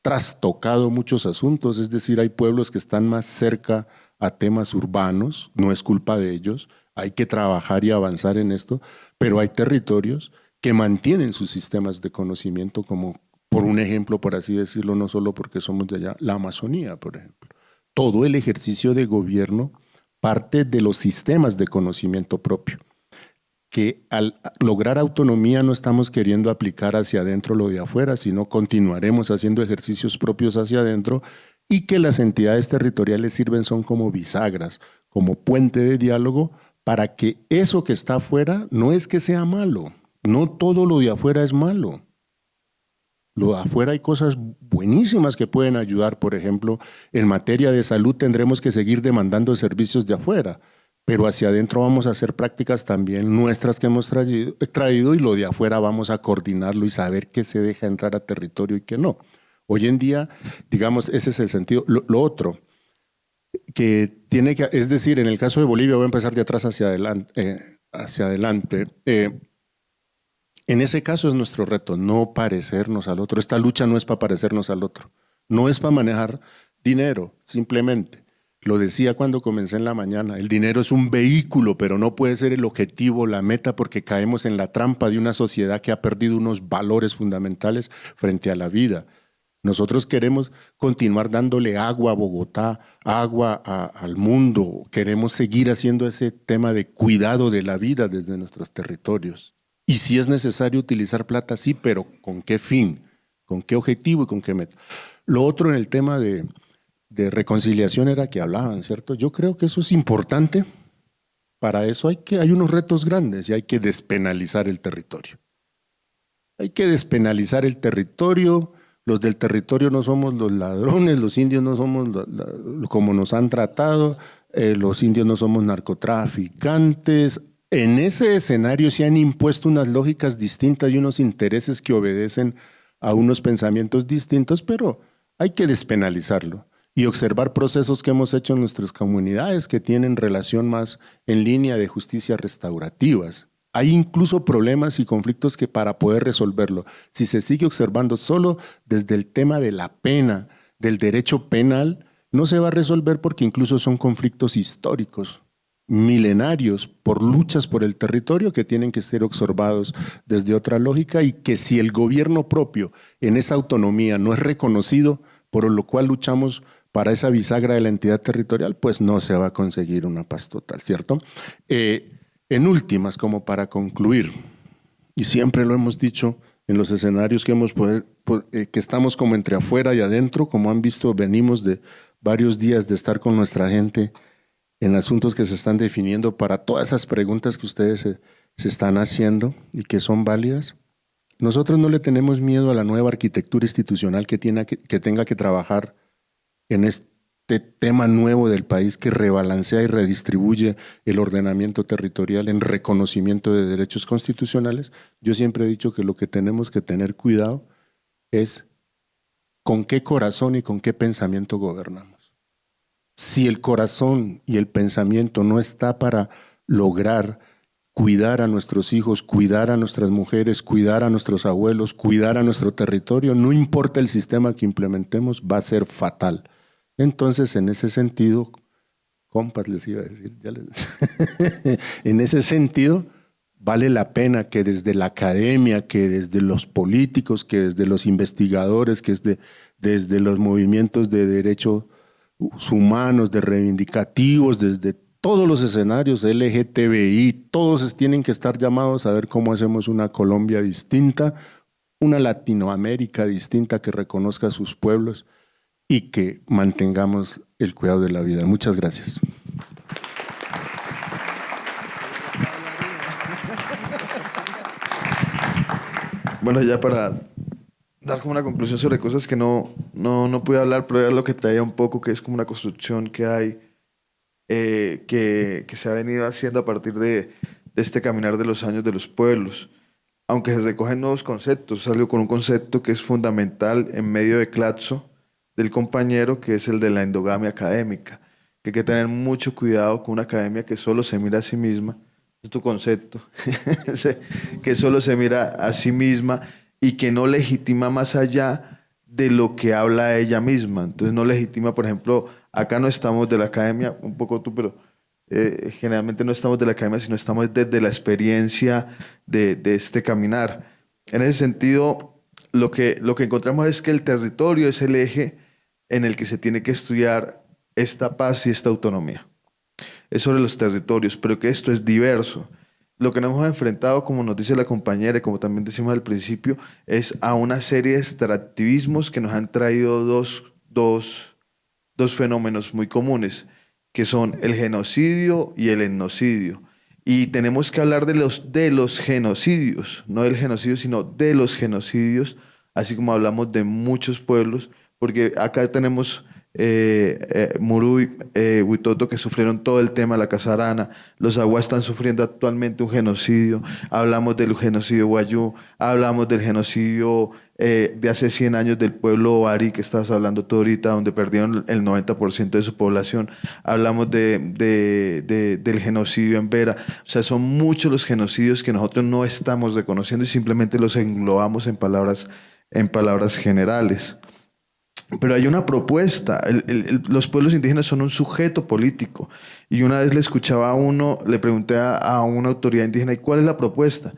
trastocado muchos asuntos, es decir, hay pueblos que están más cerca a temas urbanos, no es culpa de ellos, hay que trabajar y avanzar en esto, pero hay territorios que mantienen sus sistemas de conocimiento, como por un ejemplo, por así decirlo, no solo porque somos de allá, la Amazonía, por ejemplo. Todo el ejercicio de gobierno parte de los sistemas de conocimiento propio, que al lograr autonomía no estamos queriendo aplicar hacia adentro lo de afuera, sino continuaremos haciendo ejercicios propios hacia adentro, y que las entidades territoriales son como bisagras, como puente de diálogo para que eso que está afuera no es que sea malo. No todo lo de afuera es malo. Lo de afuera hay cosas buenísimas que pueden ayudar. Por ejemplo, en materia de salud tendremos que seguir demandando servicios de afuera, pero hacia adentro vamos a hacer prácticas también nuestras que hemos traído y lo de afuera vamos a coordinarlo y saber qué se deja entrar a territorio y qué no. Hoy en día, digamos, ese es el sentido. Lo otro, que tiene que, es decir, en el caso de Bolivia, voy a empezar de atrás hacia adelante. En ese caso es nuestro reto, no parecernos al otro. Esta lucha no es para parecernos al otro, no es para manejar dinero, simplemente. Lo decía cuando comencé en la mañana, el dinero es un vehículo, pero no puede ser el objetivo, la meta, porque caemos en la trampa de una sociedad que ha perdido unos valores fundamentales frente a la vida. Nosotros queremos continuar dándole agua a Bogotá, agua al mundo. Queremos seguir haciendo ese tema de cuidado de la vida desde nuestros territorios. Y si es necesario utilizar plata, sí, pero ¿con qué fin? ¿Con qué objetivo y con qué meta? Lo otro en el tema de reconciliación era que hablaban, ¿cierto? Yo creo que eso es importante. Para eso hay unos retos grandes y hay que despenalizar el territorio. Hay que despenalizar el territorio. Los del territorio no somos los ladrones, los indios no somos como nos han tratado, los indios no somos narcotraficantes. En ese escenario se han impuesto unas lógicas distintas y unos intereses que obedecen a unos pensamientos distintos, pero hay que despenalizarlo y observar procesos que hemos hecho en nuestras comunidades que tienen relación más en línea de justicia restaurativas. Hay incluso problemas y conflictos que para poder resolverlo, si se sigue observando solo desde el tema de la pena, del derecho penal, no se va a resolver porque incluso son conflictos históricos, milenarios, por luchas por el territorio que tienen que ser observados desde otra lógica y que si el gobierno propio en esa autonomía no es reconocido, por lo cual luchamos para esa bisagra de la entidad territorial, pues no se va a conseguir una paz total, ¿cierto? En últimas, como para concluir, y siempre lo hemos dicho en los escenarios que que estamos como entre afuera y adentro, como han visto, venimos de varios días de estar con nuestra gente en asuntos que se están definiendo para todas esas preguntas que ustedes se están haciendo y que son válidas. Nosotros no le tenemos miedo a la nueva arquitectura institucional que tenga que trabajar en este tema nuevo del país que rebalancea y redistribuye el ordenamiento territorial en reconocimiento de derechos constitucionales. Yo siempre he dicho que lo que tenemos que tener cuidado es con qué corazón y con qué pensamiento gobernamos. Si el corazón y el pensamiento no está para lograr cuidar a nuestros hijos, cuidar a nuestras mujeres, cuidar a nuestros abuelos, cuidar a nuestro territorio, no importa el sistema que implementemos, va a ser fatal. Entonces, en ese sentido, compas les iba a decir, en ese sentido, vale la pena que desde la academia, que desde los políticos, que desde los investigadores, que desde los movimientos de derechos humanos, de reivindicativos, desde todos los escenarios LGTBI, todos tienen que estar llamados a ver cómo hacemos una Colombia distinta, una Latinoamérica distinta que reconozca a sus pueblos y que mantengamos el cuidado de la vida. Muchas gracias. Bueno, ya para dar como una conclusión sobre cosas que no pude hablar, pero era lo que traía un poco, que es como una construcción que hay, que se ha venido haciendo a partir de este caminar de los años de los pueblos. Aunque se recogen nuevos conceptos, salió con un concepto que es fundamental en medio de Claxo, del compañero, que es el de la endogamia académica, que hay que tener mucho cuidado con una academia que solo se mira a sí misma, es tu concepto, que solo se mira a sí misma y que no legitima más allá de lo que habla ella misma. Entonces no legitima, por ejemplo, acá no estamos de la academia, un poco tú, pero generalmente no estamos de la academia, sino estamos desde la experiencia de este caminar. En ese sentido, lo que encontramos es que el territorio es el eje en el que se tiene que estudiar esta paz y esta autonomía. Es sobre los territorios, pero que esto es diverso. Lo que nos hemos enfrentado, como nos dice la compañera y como también decimos al principio, es a una serie de extractivismos que nos han traído dos fenómenos muy comunes, que son el genocidio y el etnocidio. Y tenemos que hablar de los genocidios, no del genocidio, sino de los genocidios, así como hablamos de muchos pueblos, porque acá tenemos Murui, Huitoto, que sufrieron todo el tema de la Casa Arana. Los Aguas están sufriendo actualmente un genocidio. Hablamos del genocidio Guayú, hablamos del genocidio de hace 100 años del pueblo Bari, que estabas hablando tú ahorita, donde perdieron el 90% de su población. Hablamos del genocidio en Vera. O sea, son muchos los genocidios que nosotros no estamos reconociendo y simplemente los englobamos en palabras generales. Pero hay una propuesta. Los pueblos indígenas son un sujeto político. Y una vez le escuchaba a uno, le pregunté a una autoridad indígena, ¿y cuál es la propuesta?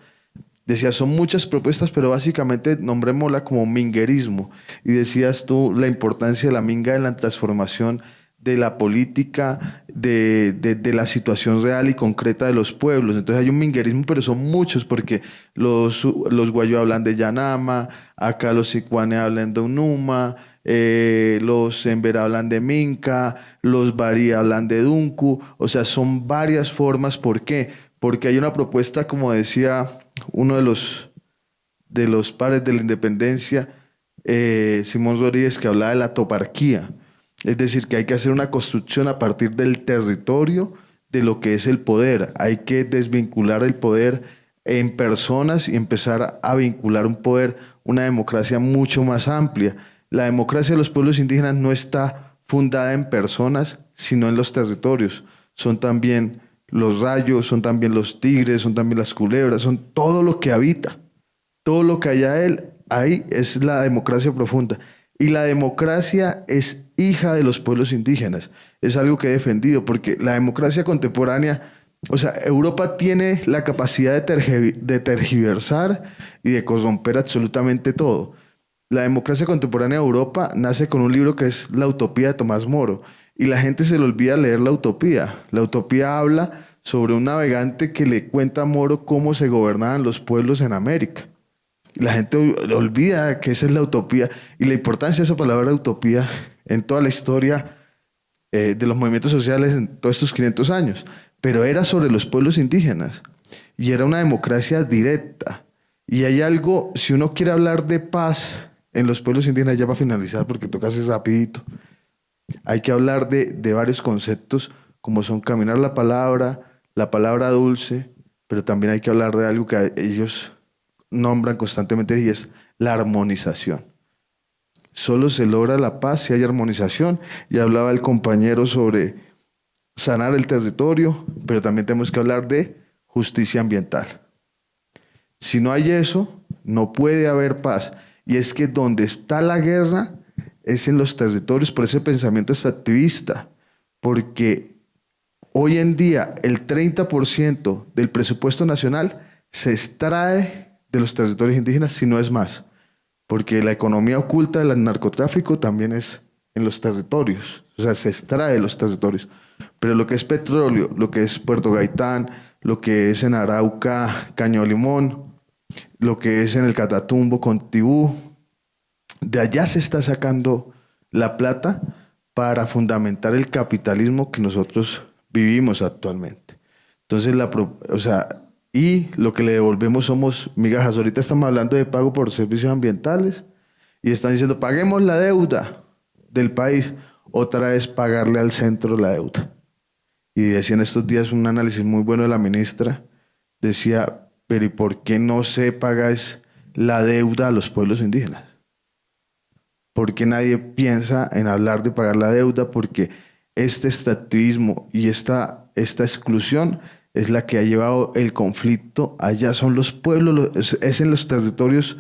Decía, son muchas propuestas, pero básicamente nombrémosla como minguerismo. Y decías tú la importancia de la minga en la transformación de la política, de la situación real y concreta de los pueblos. Entonces hay un minguerismo, pero son muchos, porque los guayú hablan de Yanama, acá los sicuane hablan de Unuma, los Embera hablan de Minca, los Bari hablan de Dunku. O sea, son varias formas. ¿Por qué? Porque hay una propuesta, como decía uno de los padres de la independencia, Simón Rodríguez, que hablaba de la toparquía. Es decir, que hay que hacer una construcción a partir del territorio de lo que es el poder. Hay que desvincular el poder en personas y empezar a vincular un poder, una democracia mucho más amplia. La democracia de los pueblos indígenas no está fundada en personas, sino en los territorios. Son también los rayos, son también los tigres, son también las culebras, son todo lo que habita. Todo lo que haya ahí es la democracia profunda. Y la democracia es hija de los pueblos indígenas. Es algo que he defendido, porque la democracia contemporánea, o sea, Europa tiene la capacidad de tergiversar y de corromper absolutamente todo. La democracia contemporánea de Europa nace con un libro que es La Utopía de Tomás Moro. Y la gente se le olvida leer La Utopía. La Utopía habla sobre un navegante que le cuenta a Moro cómo se gobernaban los pueblos en América. La gente olvida que esa es la utopía y la importancia de esa palabra utopía en toda la historia de los movimientos sociales en todos estos 500 años. Pero era sobre los pueblos indígenas y era una democracia directa. Y hay algo, si uno quiere hablar de paz en los pueblos indígenas, ya para finalizar, porque toca hacer rapidito, hay que hablar de varios conceptos como son caminar la palabra dulce, pero también hay que hablar de algo que ellos nombran constantemente y es la armonización. Solo se logra la paz si hay armonización. Y hablaba el compañero sobre sanar el territorio, pero también tenemos que hablar de justicia ambiental. Si no hay eso, no puede haber paz. Y es que donde está la guerra es en los territorios, por ese pensamiento extractivista, porque hoy en día el 30% del presupuesto nacional se extrae de los territorios indígenas, si no es más, porque la economía oculta del narcotráfico también es en los territorios, o sea, se extrae de los territorios. Pero lo que es petróleo, lo que es Puerto Gaitán, lo que es en Arauca, Caño Limón, lo que es en el Catatumbo, Contibú, de allá se está sacando la plata para fundamentar el capitalismo que nosotros vivimos actualmente. Entonces, y lo que le devolvemos somos migajas. Ahorita estamos hablando de pago por servicios ambientales y están diciendo, paguemos la deuda del país. Otra vez pagarle al centro la deuda. Y decía en estos días un análisis muy bueno de la ministra, decía, pero ¿y por qué no se paga la deuda a los pueblos indígenas? ¿Por qué nadie piensa en hablar de pagar la deuda? Porque este extractivismo y esta exclusión es la que ha llevado el conflicto allá. Son los pueblos, es en los territorios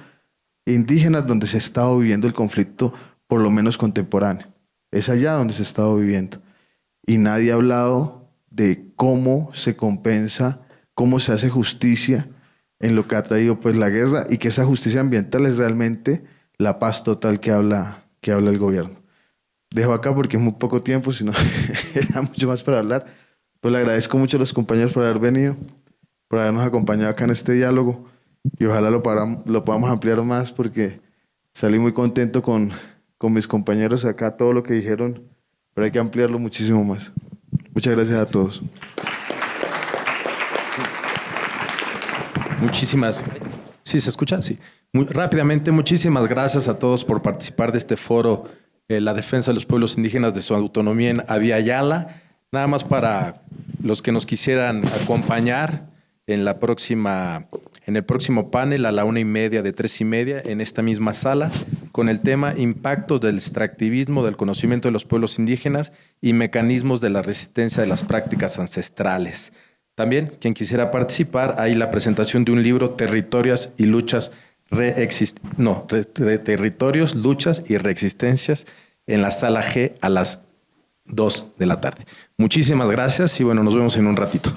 indígenas donde se ha estado viviendo el conflicto, por lo menos contemporáneo. Es allá donde se ha estado viviendo. Y nadie ha hablado de cómo se compensa, cómo se hace justicia en lo que ha traído pues la guerra, y que esa justicia ambiental es realmente la paz total que habla el gobierno. Dejo acá porque es muy poco tiempo, si no era mucho más para hablar. Pues le agradezco mucho a los compañeros por haber venido, por habernos acompañado acá en este diálogo, y ojalá lo podamos ampliar más, porque salí muy contento con mis compañeros acá, todo lo que dijeron, pero hay que ampliarlo muchísimo más. Muchas gracias a todos. Sí. Muchísimas. ¿Sí se escucha? Sí. Muy rápidamente, muchísimas gracias a todos por participar de este foro, la defensa de los pueblos indígenas de su autonomía en Abya Yala. Nada más para los que nos quisieran acompañar en el próximo panel a la 1:30 de 3:30 en esta misma sala con el tema Impactos del extractivismo del conocimiento de los pueblos indígenas y mecanismos de la resistencia de las prácticas ancestrales. También, quien quisiera participar, hay la presentación de un libro, Territorios y Luchas Territorios, Luchas y Reexistencias en la sala G a las 2 de la tarde. Muchísimas gracias y bueno, nos vemos en un ratito.